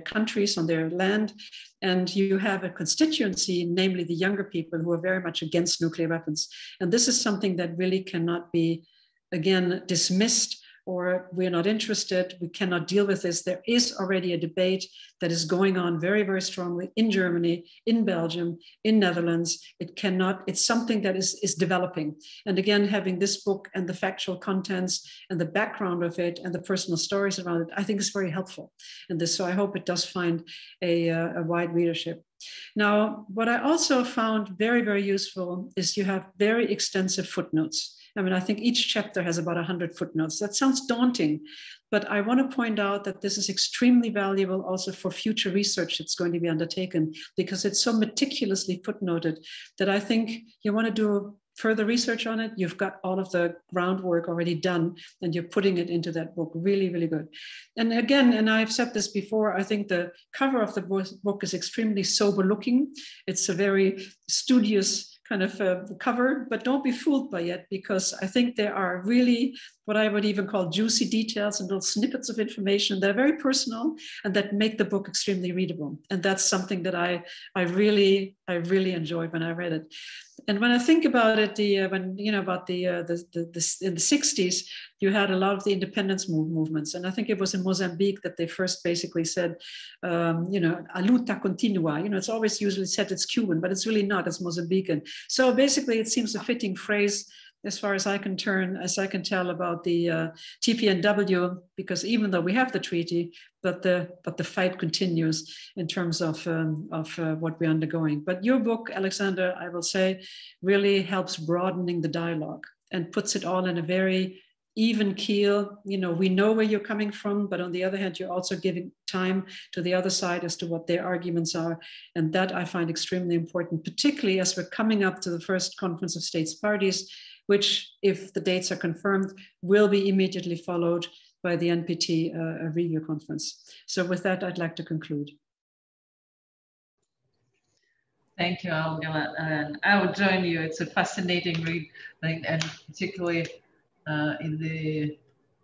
countries, on their land. And you have a constituency, namely the younger people, who are very much against nuclear weapons. And this is something that really cannot be, again, dismissed, or we're not interested, we cannot deal with this. There is already a debate that is going on very, very strongly in Germany, in Belgium, in Netherlands. It's something that is developing. And again, having this book and the factual contents and the background of it and the personal stories around it, I think is very helpful in this. So I hope it does find a wide readership. Now, what I also found very, very useful is you have very extensive footnotes. I mean, I think each chapter has about 100 footnotes. That sounds daunting, but I want to point out that this is extremely valuable also for future research that's going to be undertaken, because it's so meticulously footnoted that I think you want to do further research on it. You've got all of the groundwork already done, and you're putting it into that book. Really, really good. And again, and I've said this before, I think the cover of the book is extremely sober looking. It's a very studious kind of cover, but don't be fooled by it, because I think there are really what I would even call juicy details and little snippets of information that are very personal and that make the book extremely readable. And that's something that I really enjoyed when I read it. And when I think about it, in the 60s, you had a lot of the independence movements. And I think it was in Mozambique that they first basically said, a luta continua. It's always usually said it's Cuban, but it's really not, it's Mozambican. So basically it seems a fitting phrase as far as I can tell about the TPNW, because even though we have the treaty, but the fight continues in terms of what we're undergoing. But your book, Alexander, I will say, really helps broadening the dialogue and puts it all in a very even keel. We know where you're coming from, but on the other hand, you're also giving time to the other side as to what their arguments are. And that I find extremely important, particularly as we're coming up to the first Conference of States Parties, which, if the dates are confirmed, will be immediately followed by the NPT review conference. So with that, I'd like to conclude. Thank you, Angela. And I will join you. It's a fascinating read, and particularly in the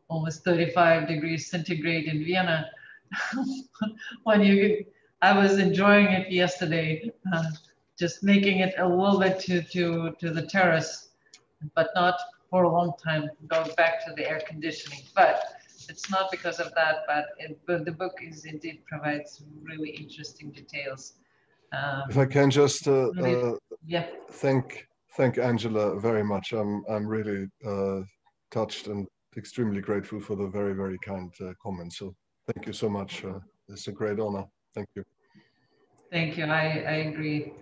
almost 35 degrees centigrade in Vienna. I was enjoying it yesterday, just making it a little bit to the terrace, but not for a long time, going back to the air conditioning. But it's not because of that, but the book indeed provides really interesting details. If I can just thank Angela very much. I'm really touched and extremely grateful for the very, very kind comments. So thank you so much. It's a great honor. Thank you. Thank you. I agree.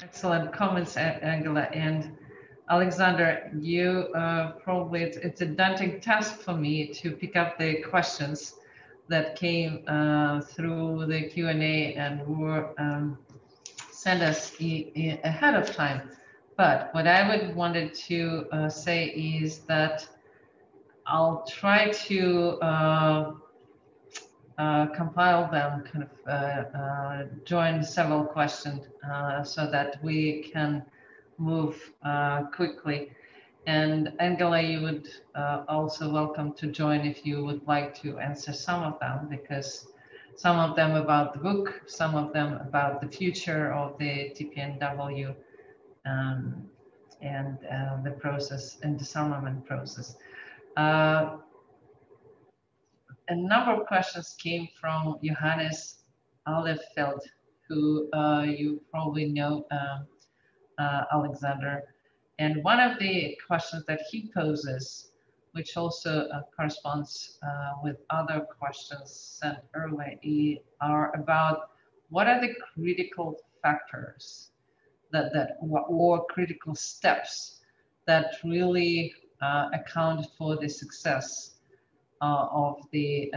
Excellent comments, Angela. And Alexander, you probably, it's a daunting task for me to pick up the questions that came through the Q&A and were sent us ahead of time. But what I would wanted to say is that I'll try to compile them, kind of join several questions so that we can move quickly. And Angela, you would also welcome to join if you would like to answer some of them, because some of them about the book, some of them about the future of the TPNW and the process and disarmament process. A number of questions came from Johannes Alefeld, who you probably know, Alexander. And one of the questions that he poses, which also corresponds with other questions sent earlier, are about what are the critical factors or critical steps that really account for the success of the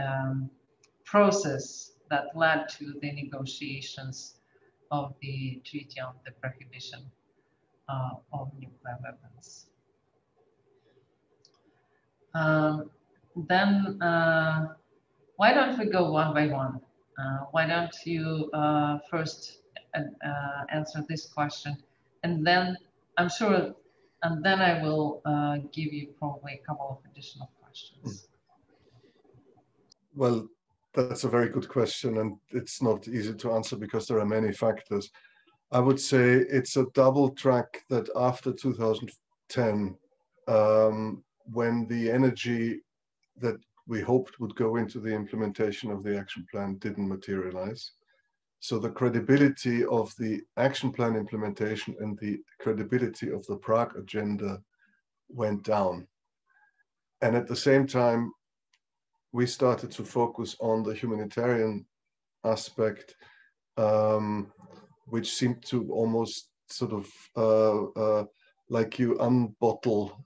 process that led to the negotiations of the Treaty on the Prohibition of Nuclear Weapons. Then why don't we go one by one? Why don't you first answer this question, and then I'm sure, and then I will give you probably a couple of additional questions. Well, that's a very good question, and it's not easy to answer because there are many factors. I would say it's a double track that after 2010, when the energy that we hoped would go into the implementation of the action plan didn't materialize. So the credibility of the action plan implementation and the credibility of the Prague agenda went down. And at the same time, we started to focus on the humanitarian aspect, which seemed to almost sort of like you unbottle,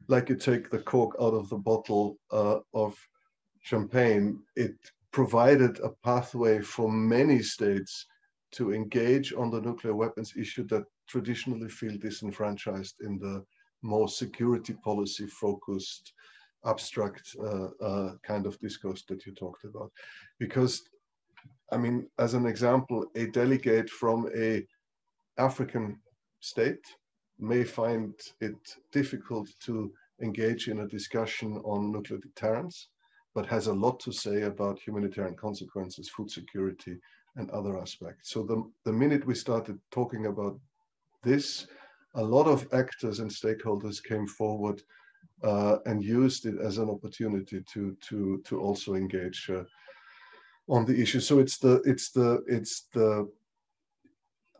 like you take the cork out of the bottle of champagne. It provided a pathway for many states to engage on the nuclear weapons issue that traditionally feel disenfranchised in the more security policy focused, abstract kind of discourse that you talked about. Because, I mean, as an example, a delegate from a African state may find it difficult to engage in a discussion on nuclear deterrence, but has a lot to say about humanitarian consequences, food security, and other aspects. So the minute we started talking about this, a lot of actors and stakeholders came forward and used it as an opportunity to also engage on the issue. So it's the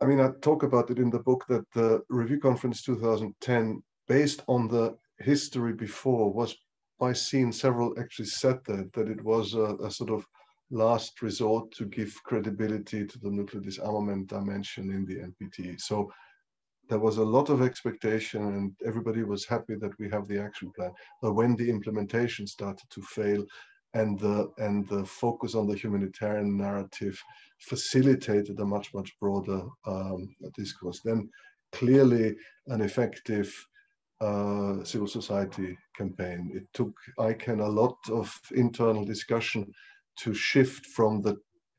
I mean, I talk about it in the book that the Review Conference 2010, based on the history before, was by seeing several actually said that it was a sort of last resort to give credibility to the nuclear disarmament dimension in the NPT. So there was a lot of expectation and everybody was happy that we have the action plan. But when the implementation started to fail and the focus on the humanitarian narrative facilitated a much broader discourse, then clearly an effective civil society campaign. It took ICANN a lot of internal discussion to shift from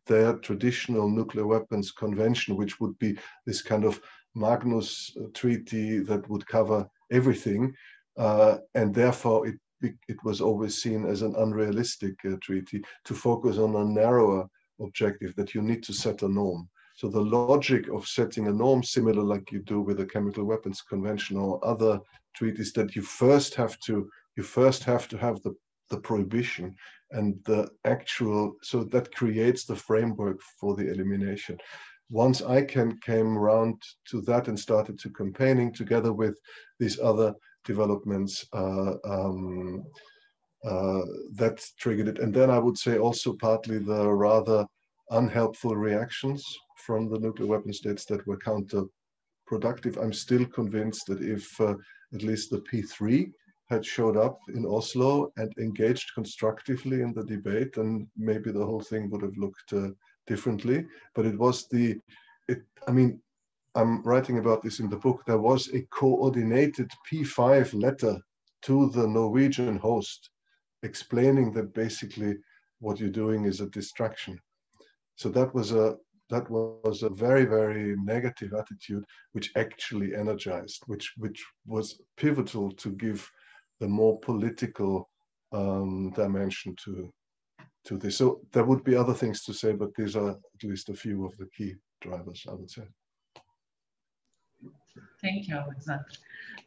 their traditional nuclear weapons convention, which would be this kind of Magnus treaty that would cover everything, and therefore it was always seen as an unrealistic treaty, to focus on a narrower objective that you need to set a norm. So the logic of setting a norm, similar like you do with the Chemical Weapons Convention or other treaties, that you first have to have the prohibition and the actual, so that creates the framework for the elimination. Once ICANN came around to that and started to campaigning together with these other developments, that triggered it. And then I would say also partly the rather unhelpful reactions from the nuclear weapon states that were counterproductive. I'm still convinced that if at least the P3 had showed up in Oslo and engaged constructively in the debate, then maybe the whole thing would have looked differently. But it was I mean, I'm writing about this in the book, there was a coordinated P5 letter to the Norwegian host explaining that basically what you're doing is a distraction. So that was a very, very negative attitude, which actually energized, which was pivotal to give the more political dimension to this. So there would be other things to say, but these are at least a few of the key drivers, I would say. Thank you, Alexander.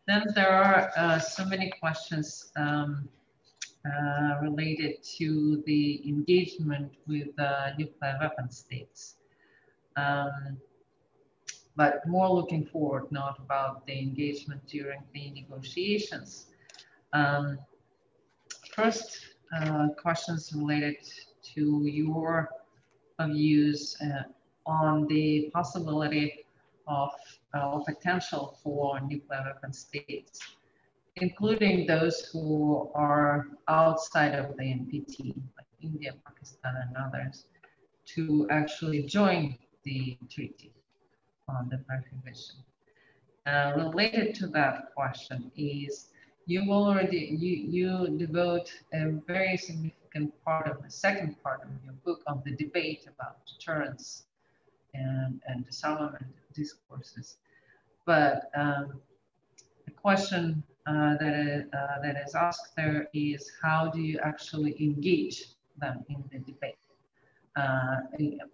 Then there are so many questions related to the engagement with nuclear weapon states. But more looking forward, not about the engagement during the negotiations. First, questions related to your views on the possibility of potential for nuclear weapon states, including those who are outside of the NPT, like India, Pakistan, and others, to actually join the treaty on the prohibition. Related to that question is, you devote a very significant part of the second part of your book on the debate about deterrence and disarmament discourses. But the question that is asked there is, how do you actually engage them in the debate?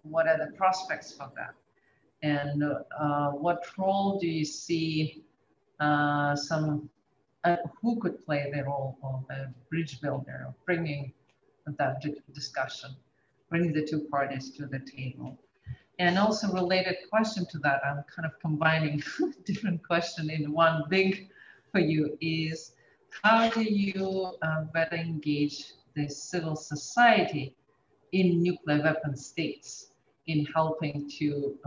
What are the prospects for that? And what role do you see who could play the role of a bridge builder, of bringing that discussion, bringing the two parties to the table? And also related question to that, I'm kind of combining different question in one big for you, is how do you better engage the civil society in nuclear weapon states in helping to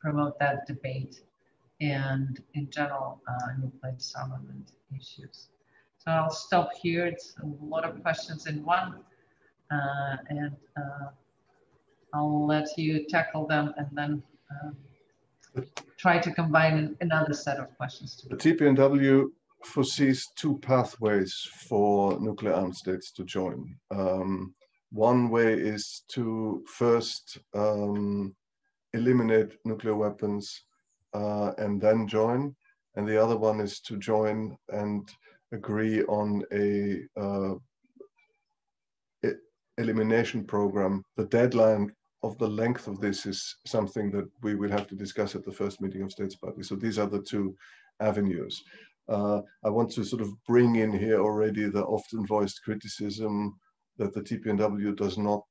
promote that debate and in general nuclear disarmament issues? So I'll stop here. It's a lot of questions in one, and I'll let you tackle them, and then try to combine another set of questions. The TPNW foresees two pathways for nuclear armed states to join. One way is to first eliminate nuclear weapons and then join, and the other one is to join and agree on a elimination program. The deadline of the length of this is something that we will have to discuss at the first meeting of states parties. So these are the two avenues. I want to sort of bring in here already the often voiced criticism that the TPNW does not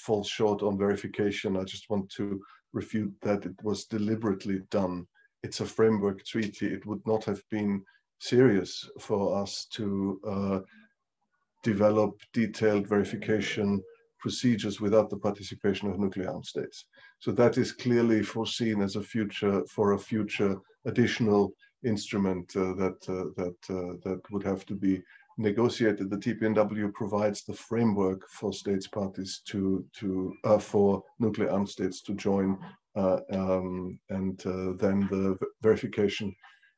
falls short on verification. I just want to refute that. It was deliberately done. It's a framework treaty. It would not have been serious for us to develop detailed verification procedures without the participation of nuclear armed states. So that is clearly foreseen as a future additional instrument that would have to be negotiated. The TPNW provides the framework for states parties for nuclear armed states to join, and then the verification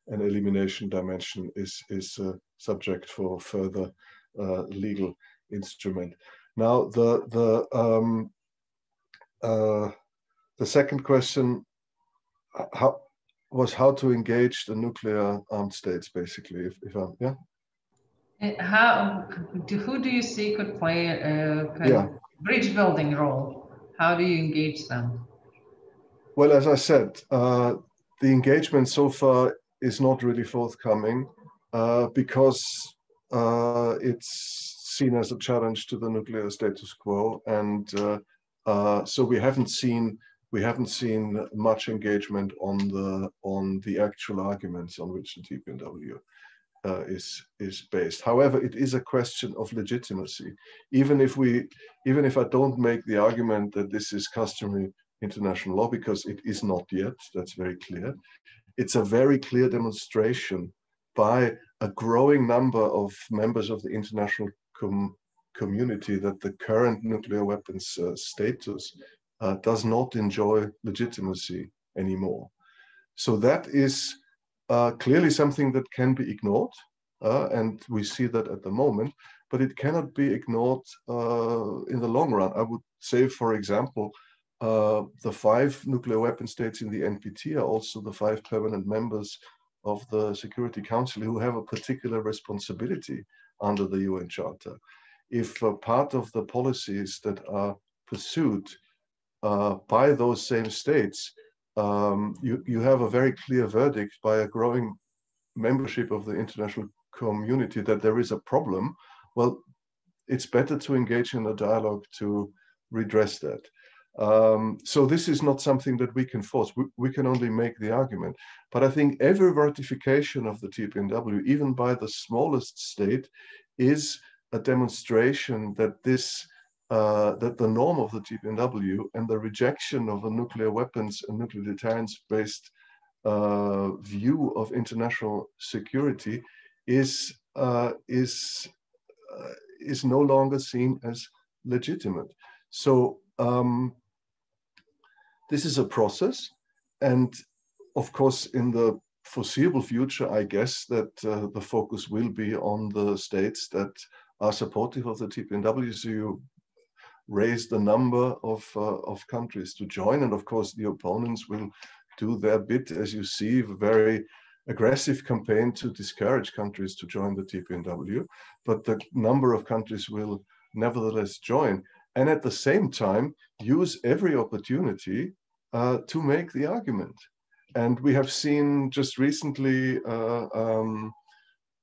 and elimination dimension is subject for further legal instrument. Now, the second question was how to engage the nuclear armed states, basically. Yeah. Who do you see could play a kind of bridge building role? How do you engage them? Well, as I said, the engagement so far is not really forthcoming because it's seen as a challenge to the nuclear status quo, and so we haven't seen much engagement on the actual arguments on which the TPNW is based. However, it is a question of legitimacy. Even if I don't make the argument that this is customary international law, because it is not yet, that's very clear. It's a very clear demonstration by a growing number of members of the international community that the current nuclear weapons status does not enjoy legitimacy anymore. So that is clearly something that can be ignored, and we see that at the moment, but it cannot be ignored in the long run. I would say, for example, the 5 nuclear weapon states in the NPT are also the 5 permanent members of the Security Council who have a particular responsibility under the UN Charter. If part of the policies that are pursued by those same states, you have a very clear verdict by a growing membership of the international community that there is a problem, well, it's better to engage in a dialogue to redress that. So this is not something that we can force. We can only make the argument. But I think every ratification of the TPNW, even by the smallest state, is a demonstration that that the norm of the TPNW and the rejection of a nuclear weapons and nuclear deterrence-based view of international security is no longer seen as legitimate. So this is a process, and of course, in the foreseeable future, I guess that the focus will be on the states that are supportive of the TPNW. So you raise the number of countries to join, and of course, the opponents will do their bit, as you see, a very aggressive campaign to discourage countries to join the TPNW. But the number of countries will nevertheless join, and at the same time use every opportunity to make the argument. And we have seen just recently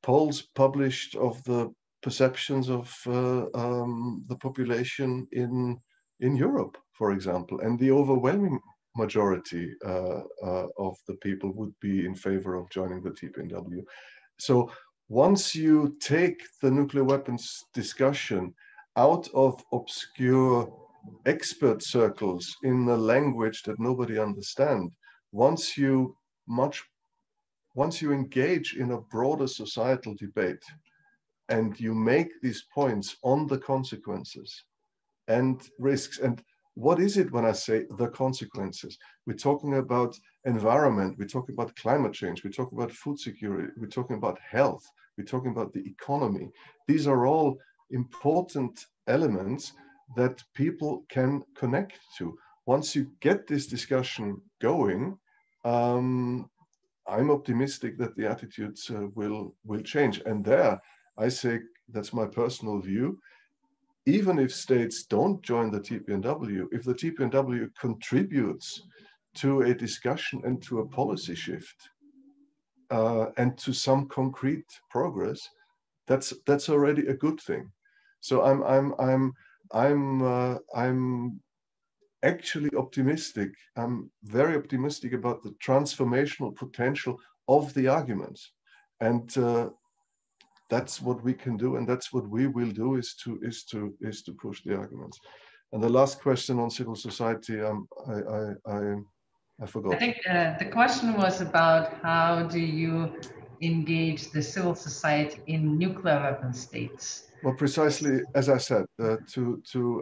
polls published of the perceptions of the population in Europe, for example, and the overwhelming majority of the people would be in favor of joining the TPNW. So once you take the nuclear weapons discussion out of obscure expert circles in a language that nobody understands, once you engage in a broader societal debate and you make these points on the consequences and risks, and what is it when I say the consequences? We're talking about environment, we're talking about climate change, we're talking about food security, we're talking about health, we're talking about the economy. These are all important elements that people can connect to. Once you get this discussion going, I'm optimistic that the attitudes will change. And there, I say, that's my personal view, even if states don't join the TPNW, if the TPNW contributes to a discussion and to a policy shift and to some concrete progress, that's already a good thing. So I'm actually optimistic. I'm very optimistic about the transformational potential of the arguments, and that's what we can do, and that's what we will do, is to push the arguments. And the last question on civil society, I forgot. I think the question was about how do you engage the civil society in nuclear weapon states? Well, precisely as I said, I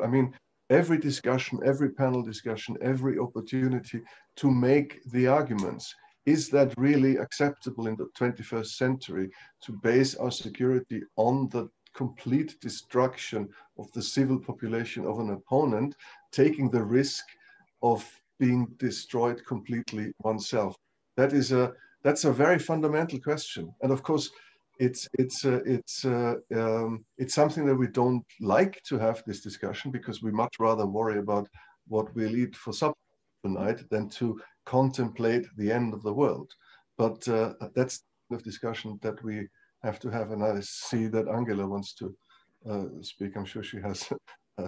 mean, every discussion, every panel discussion, every opportunity to make the arguments. Is that really acceptable in the 21st century to base our security on the complete destruction of the civil population of an opponent, taking the risk of being destroyed completely oneself? That's a very fundamental question. And of course, it's something that we don't like to have this discussion, because we much rather worry about what we'll eat for supper tonight than to contemplate the end of the world. But that's the discussion that we have to have. And I see that Angela wants to speak. I'm sure she has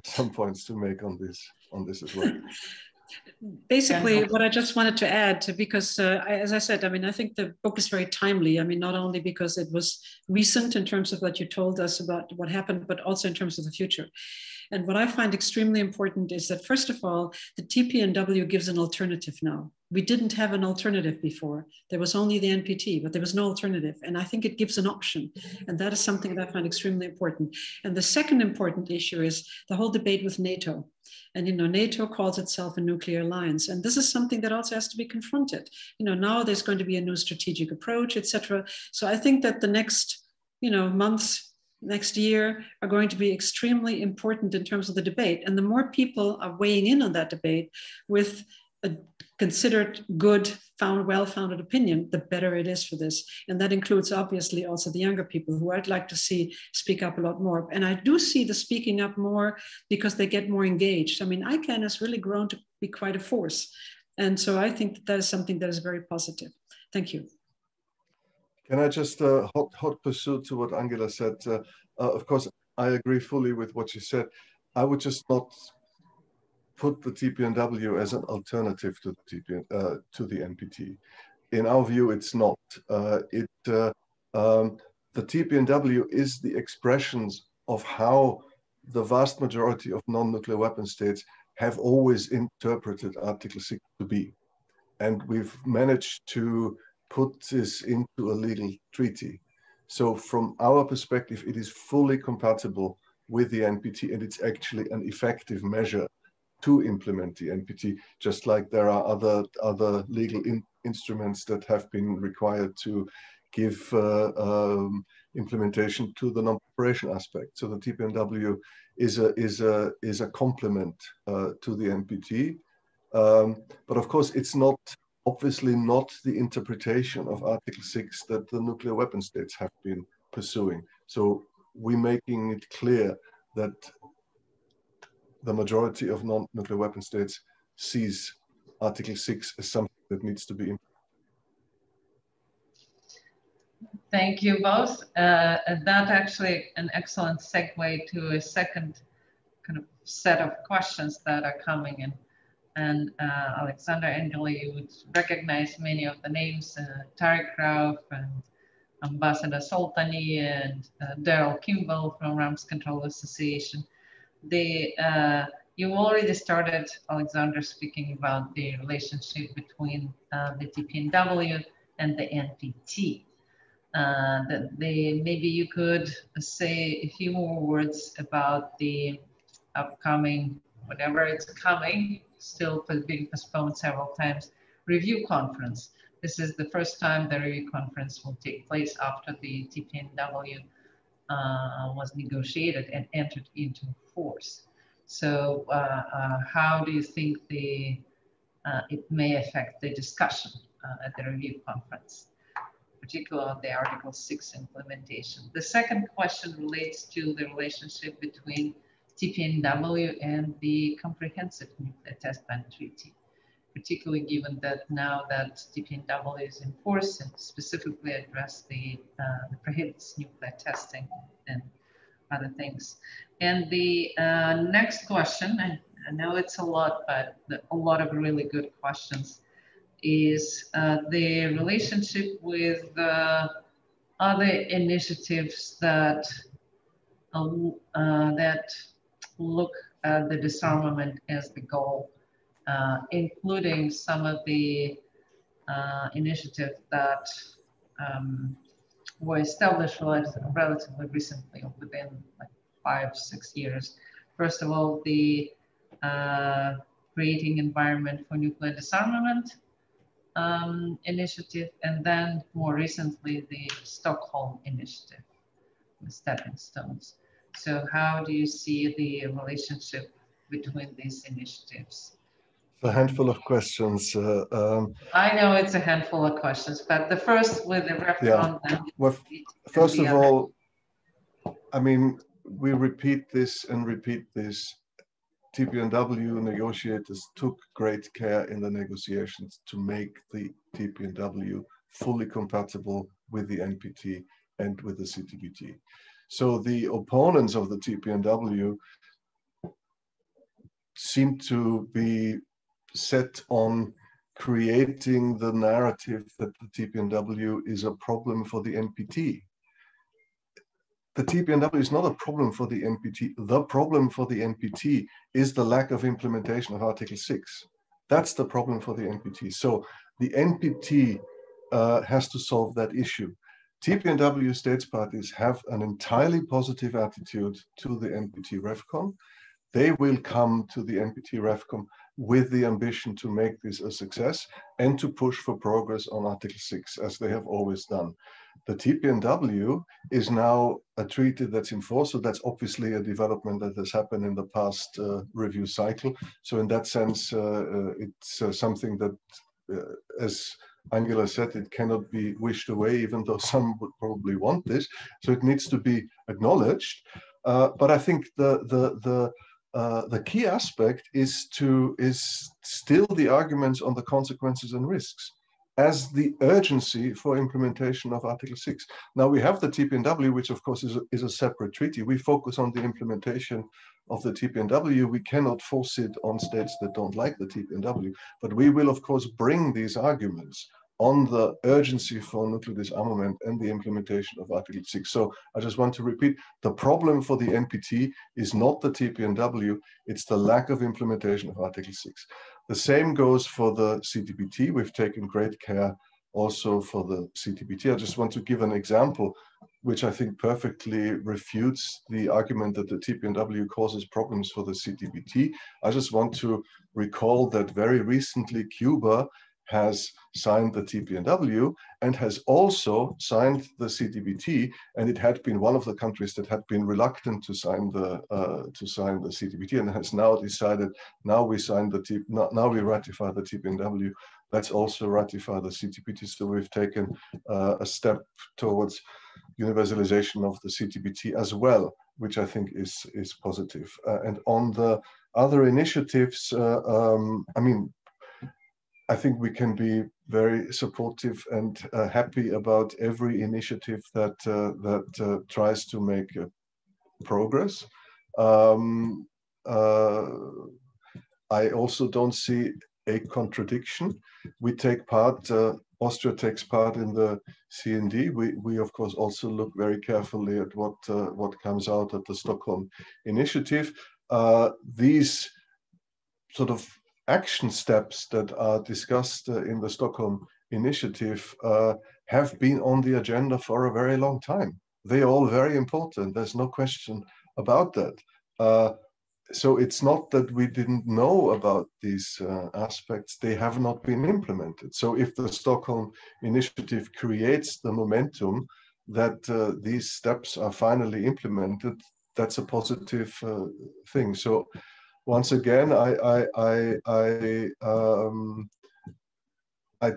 some points to make on this as well. Basically, what I just wanted to add, because as I said, I mean, I think the book is very timely. I mean, not only because it was recent in terms of what you told us about what happened, but also in terms of the future. And what I find extremely important is that, first of all, the TPNW gives an alternative now. We didn't have an alternative before. There was only the NPT, but there was no alternative. And I think it gives an option. And that is something that I find extremely important. And the second important issue is the whole debate with NATO. And, you know, NATO calls itself a nuclear alliance. And this is something that also has to be confronted. You know, now there's going to be a new strategic approach, etc. So I think that the next, you know, months, next year are going to be extremely important in terms of the debate. And the more people are weighing in on that debate with a considered good, well-founded opinion, the better it is for this. And that includes obviously also the younger people, who I'd like to see speak up a lot more. And I do see the speaking up more because they get more engaged. I mean, ICANN has really grown to be quite a force. And so I think that is something that is very positive. Thank you. Can I just hot pursuit to what Angela said? Of course, I agree fully with what she said. I would just not put the TPNW as an alternative to the NPT. In our view, it's not. The TPNW is the expressions of how the vast majority of non-nuclear weapon states have always interpreted Article 6 to be. And we've managed to put this into a legal treaty. So from our perspective, it is fully compatible with the NPT, and it's actually an effective measure to implement the NPT, just like there are other legal instruments that have been required to give implementation to the non-proliferation aspect. So the TPNW is a complement to the NPT, but of course it's not, obviously not the interpretation of Article 6 that the nuclear weapon states have been pursuing. So we're making it clear that the majority of non-nuclear weapon states sees Article 6 as something that needs to be implemented. Thank you both. And that actually an excellent segue to a second kind of set of questions that are coming in. And Alexander, Angela, you would recognize many of the names, Tariq Rauf and Ambassador Soltani and Daryl Kimball from Arms Control Association. You already started, Alexander, speaking about the relationship between the TPNW and the NPT. Maybe you could say a few more words about the upcoming, whenever it's coming, still being postponed several times, review conference. This is the first time the review conference will take place after the TPNW was negotiated and entered into force. So how do you think it may affect the discussion at the review conference, particularly on the Article 6 implementation? The second question relates to the relationship between TPNW and the Comprehensive Nuclear Test Ban Treaty, particularly given that now that TPNW is in force and specifically address the prohibits nuclear testing and other things. And the next question, and I know it's a lot, but a lot of really good questions, is the relationship with other initiatives that look at the disarmament as the goal, including some of the initiatives that were established relatively recently, within like 5-6 years. First of all, the creating environment for nuclear disarmament initiative, and then more recently the Stockholm initiative, the stepping stones. So how do you see the relationship between these initiatives? A handful of questions. I know it's a handful of questions, but the first with the referendum. Yeah. Well, first of all, I mean, we repeat this and repeat this. TPNW negotiators took great care in the negotiations to make the TPNW fully compatible with the NPT and with the CTBT. So the opponents of the TPNW seem to be set on creating the narrative that the TPNW is a problem for the NPT. The TPNW is not a problem for the NPT. The problem for the NPT is the lack of implementation of Article 6. That's the problem for the NPT. So the NPT has to solve that issue. TPNW states parties have an entirely positive attitude to the NPT REFCON. They will come to the NPT REFCON with the ambition to make this a success and to push for progress on Article 6, as they have always done. The TPNW is now a treaty that's in force, so that's obviously a development that has happened in the past review cycle. So in that sense, it's something that, as Angela said, it cannot be wished away, even though some would probably want this. So it needs to be acknowledged. But I think the key aspect is still the arguments on the consequences and risks as the urgency for implementation of Article 6. Now we have the TPNW, which of course is a separate treaty. We focus on the implementation of the TPNW. We cannot force it on states that don't like the TPNW, but we will of course bring these arguments on the urgency for nuclear disarmament and the implementation of Article 6. So I just want to repeat, the problem for the NPT is not the TPNW, it's the lack of implementation of Article 6. The same goes for the CTBT. We've taken great care also for the CTBT. I just want to give an example, which I think perfectly refutes the argument that the TPNW causes problems for the CTBT. I just want to recall that very recently Cuba has signed the TPNW and has also signed the CTBT, and it had been one of the countries that had been reluctant to sign the CTBT, and has now decided, now we ratify the TPNW, let's also ratify the CTBT. So we've taken a step towards universalization of the CTBT as well, which I think is positive. And on the other initiatives, I mean, I think we can be very supportive and happy about every initiative that tries to make progress. I also don't see a contradiction. We take part, Austria takes part in the CND. We of course also look very carefully at what comes out at the Stockholm initiative. These sort of action steps that are discussed in the Stockholm initiative have been on the agenda for a very long time. They are all very important. There's no question about that. so it's not that we didn't know about these aspects, they have not been implemented. So if the Stockholm Initiative creates the momentum that these steps are finally implemented, that's a positive thing. So once again, I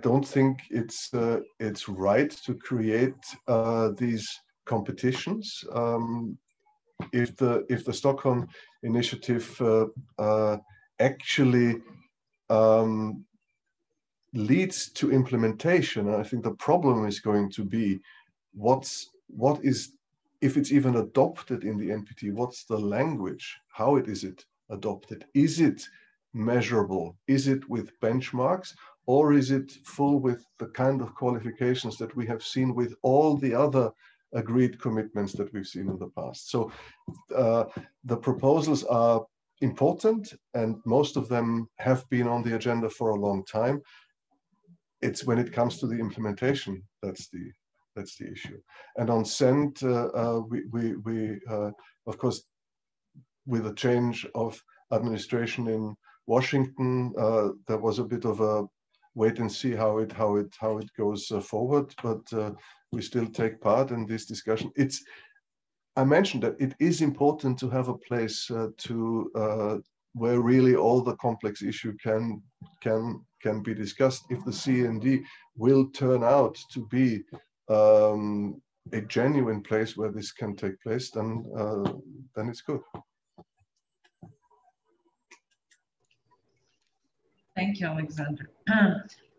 don't think it's right to create these competitions. If the Stockholm Initiative actually leads to implementation, I think the problem is going to be what is, if it's even adopted in the NPT, what's the language? How is it adopted? Is it measurable? Is it with benchmarks? Or is it full with the kind of qualifications that we have seen with all the other agreed commitments that we've seen in the past? So the proposals are important, and most of them have been on the agenda for a long time. It's when it comes to the implementation that's the issue. And on SEND, we of course, with a change of administration in Washington, there was a bit of a wait and see how it goes forward. But we still take part in this discussion. I mentioned that it is important to have a place where really all the complex issue can be discussed. If the CND will turn out to be a genuine place where this can take place, then it's good. Thank you, Alexander.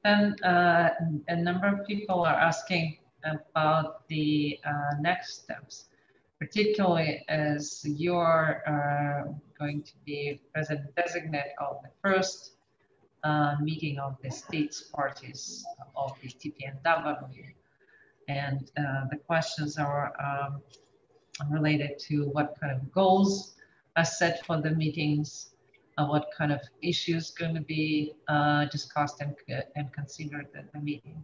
And a number of people are asking about the next steps, particularly as you're going to be president-designate of the first meeting of the states parties of the TPNW. And the questions are related to what kind of goals are set for the meetings, what kind of issues going to be discussed and considered at the meeting,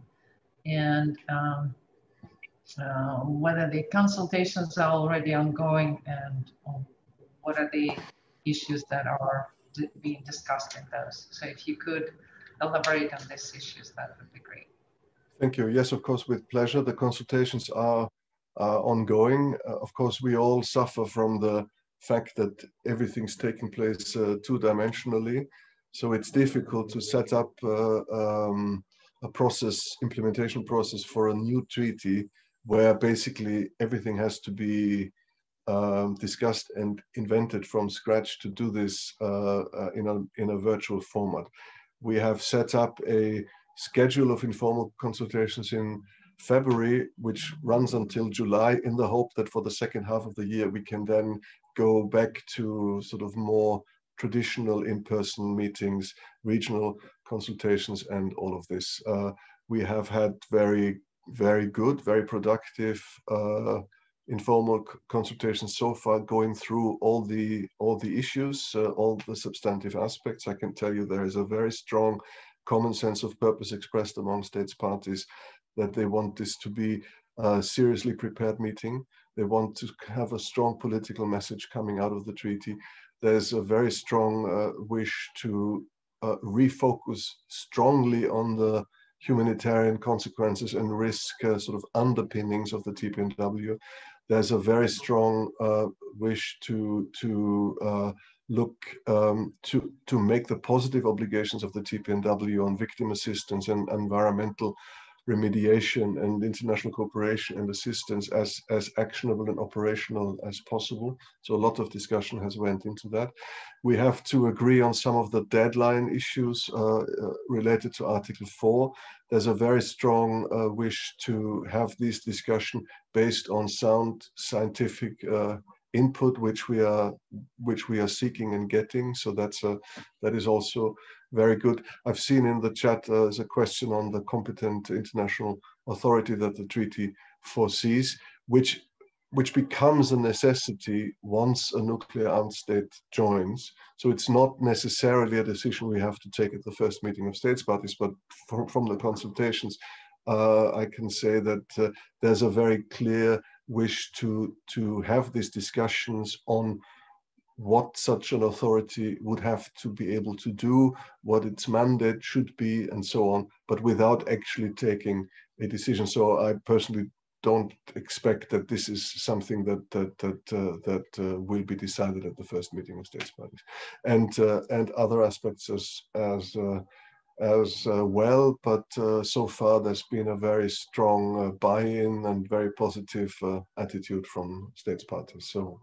and whether the consultations are already ongoing, and what are the issues that are being discussed in those. So if you could elaborate on these issues, that would be great. Thank you. Yes, of course, with pleasure. The consultations are ongoing. Of course, we all suffer from the fact that everything's taking place two-dimensionally. So it's difficult to set up a process, implementation process for a new treaty where basically everything has to be discussed and invented from scratch to do this in a virtual format. We have set up a schedule of informal consultations in February, which runs until July, in the hope that for the second half of the year, we can then go back to sort of more traditional in-person meetings, regional consultations, and all of this. We have had very, very good, very productive informal consultations so far, going through all the issues, all the substantive aspects. I can tell you there is a very strong common sense of purpose expressed among states parties that they want this to be a seriously prepared meeting. They want to have a strong political message coming out of the treaty. There's a very strong wish to refocus strongly on the humanitarian consequences and risk sort of underpinnings of the TPNW. There's a very strong wish to look to make the positive obligations of the TPNW on victim assistance and environmental remediation and international cooperation and assistance as actionable and operational as possible. So a lot of discussion has went into that. We have to agree on some of the deadline issues related to Article 4. There's a very strong wish to have this discussion based on sound scientific input, which we are seeking and getting. So that is also very good. I've seen in the chat there's a question on the competent international authority that the treaty foresees, which becomes a necessity once a nuclear armed state joins. So it's not necessarily a decision we have to take at the first meeting of states parties, but from the consultations, I can say that there's a very clear wish to have these discussions on what such an authority would have to be able to do, what its mandate should be, and so on, but without actually taking a decision. So I personally don't expect that this is something that will be decided at the first meeting of states parties, and other aspects as well. But so far, there's been a very strong buy-in and very positive attitude from states parties. So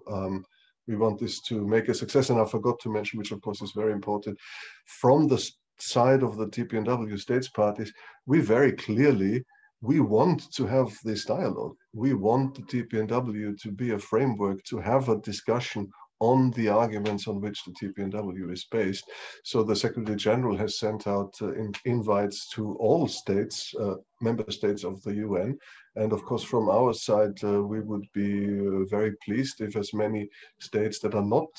we want this to make a success. And I forgot to mention, which of course is very important, from the side of the TPNW states parties, we very clearly, we want to have this dialogue. We want the TPNW to be a framework, to have a discussion on the arguments on which the TPNW is based. So the Secretary General has sent out invites to all states, member states of the UN. And of course, from our side, we would be very pleased if as many states that are not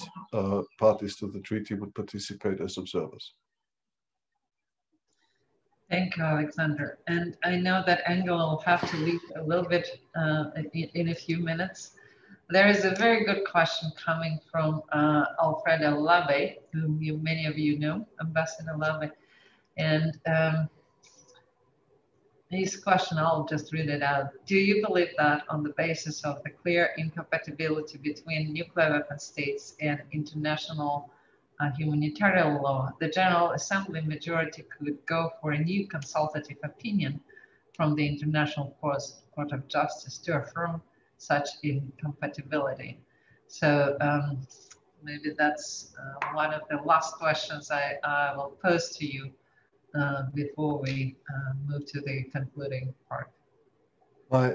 parties to the treaty would participate as observers. Thank you, Alexander. And I know that Angela will have to leave a little bit in a few minutes. There is a very good question coming from Alfredo Lave, whom many of you know, Ambassador Lave. And his question, I'll just read it out. Do you believe that on the basis of the clear incompatibility between nuclear weapon states and international humanitarian law, the General Assembly majority could go for a new consultative opinion from the International Court of Justice to affirm such incompatibility? So maybe that's one of the last questions I will pose to you before we move to the concluding part.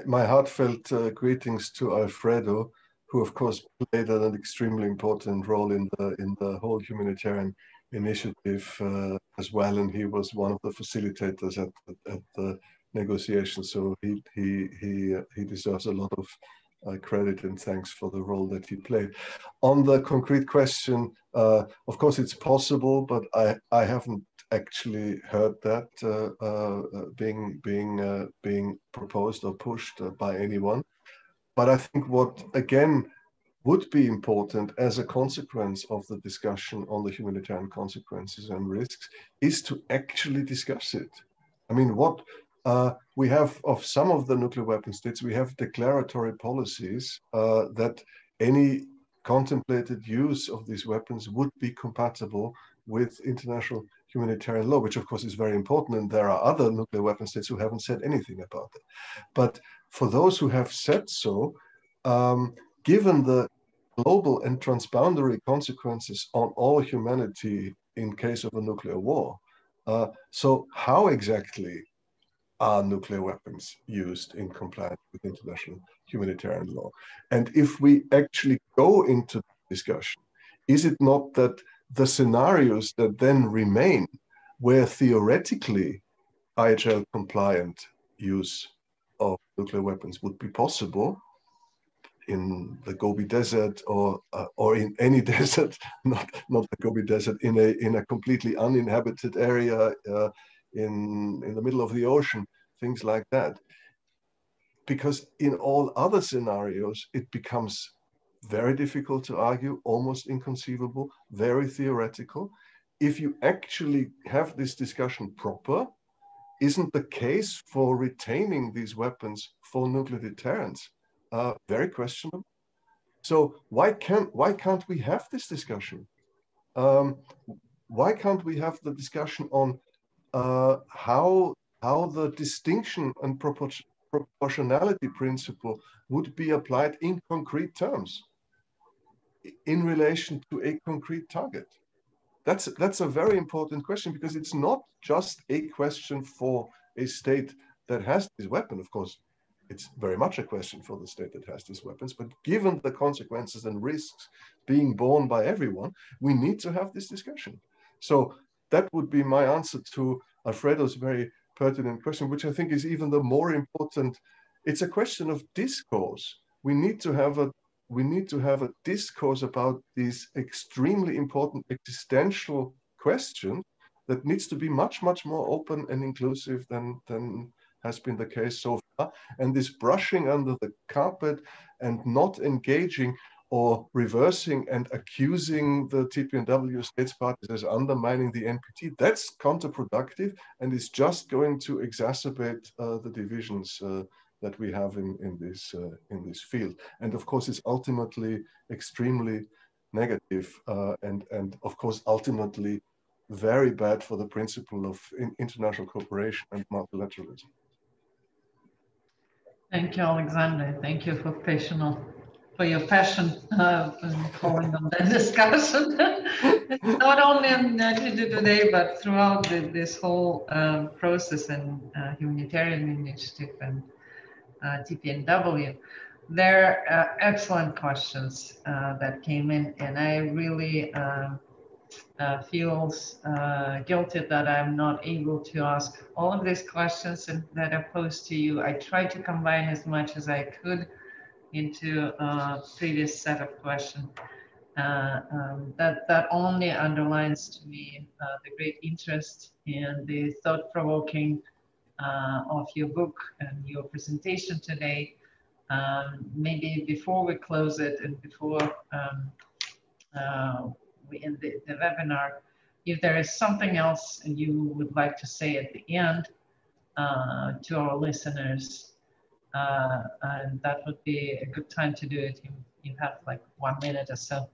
My heartfelt greetings to Alfredo, who of course played an extremely important role in the whole humanitarian initiative as well, and he was one of the facilitators at the negotiations. So he deserves a lot of credit and thanks for the role that he played. On the concrete question, of course it's possible, but I haven't actually heard that being proposed or pushed by anyone. But I think what, again, would be important as a consequence of the discussion on the humanitarian consequences and risks is to actually discuss it. I mean, what we have of some of the nuclear weapon states, we have declaratory policies that any contemplated use of these weapons would be compatible with international humanitarian law, which of course is very important. And there are other nuclear weapon states who haven't said anything about it. But for those who have said so, given the global and transboundary consequences on all humanity in case of a nuclear war, so how exactly are nuclear weapons used in compliance with international humanitarian law? And if we actually go into the discussion, is it not that the scenarios that then remain where theoretically IHL compliant use of nuclear weapons would be possible in the Gobi Desert or in any desert, not the Gobi Desert, in a completely uninhabited area in the middle of the ocean, things like that. Because in all other scenarios, it becomes very difficult to argue, almost inconceivable, very theoretical. If you actually have this discussion proper, isn't the case for retaining these weapons for nuclear deterrence very questionable? So why can't we have this discussion? Why can't we have the discussion on how the distinction and proportionality principle would be applied in concrete terms in relation to a concrete target? That's a very important question, because it's not just a question for a state that has this weapon. Of course, it's very much a question for the state that has these weapons, but given the consequences and risks being borne by everyone, we need to have this discussion. So that would be my answer to Alfredo's very pertinent question, which I think is even the more important. It's a question of discourse. We need to have a discourse about these extremely important existential questions that needs to be much, much more open and inclusive than has been the case so far. And this brushing under the carpet and not engaging or reversing and accusing the TPNW states parties as undermining the NPT, that's counterproductive and is just going to exacerbate the divisions that we have in this field. And of course, it's ultimately extremely negative and of course, ultimately very bad for the principle of international cooperation and multilateralism. Thank you, Alexander. Thank you for your passion in calling on that discussion. Not only in today, but throughout this whole process and humanitarian initiative and TPNW. There are excellent questions that came in, and I really feels guilty that I'm not able to ask all of these questions that are posed to you. I tried to combine as much as I could into a previous set of questions. That only underlines to me the great interest and the thought-provoking of your book and your presentation today. Maybe before we close it and before we end the webinar, if there is something else you would like to say at the end to our listeners, and that would be a good time to do it. You have like 1 minute or so.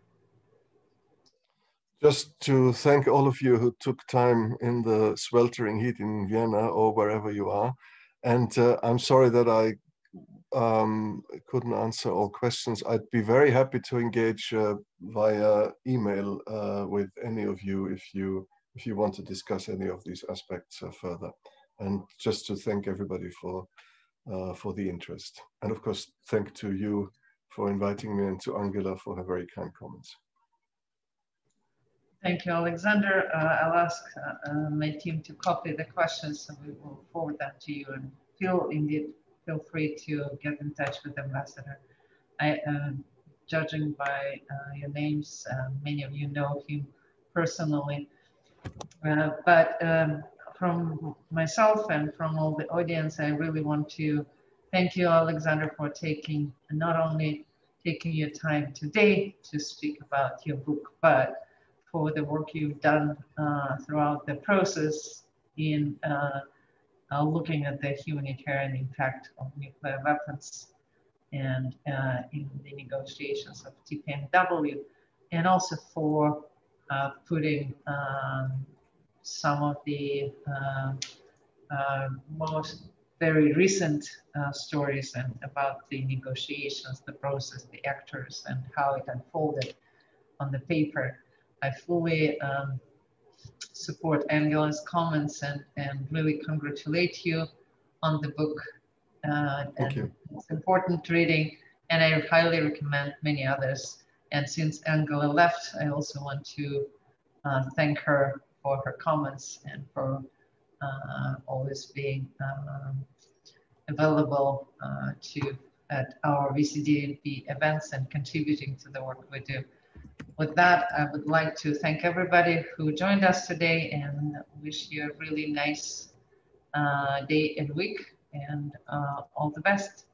Just to thank all of you who took time in the sweltering heat in Vienna or wherever you are. And I'm sorry that I couldn't answer all questions. I'd be very happy to engage via email with any of you if you want to discuss any of these aspects further. And just to thank everybody for the interest. And of course, thank to you for inviting me and to Angela for her very kind comments. Thank you, Alexander. I'll ask my team to copy the questions and we will forward that to you, and feel free to get in touch with the ambassador. Judging by your names, many of you know him personally, but from myself and from all the audience, I really want to thank you, Alexander, for not only taking your time today to speak about your book, but for the work you've done throughout the process in looking at the humanitarian impact of nuclear weapons and in the negotiations of TPNW, and also for putting some of the most very recent stories and about the negotiations, the process, the actors, and how it unfolded on the paper. I fully support Angela's comments and really congratulate you on the book. Thank you. It's important reading, and I highly recommend many others. And since Angela left, I also want to thank her for her comments and for always being available at our VCDNP events and contributing to the work we do. With that, I would like to thank everybody who joined us today and wish you a really nice day and week, and all the best.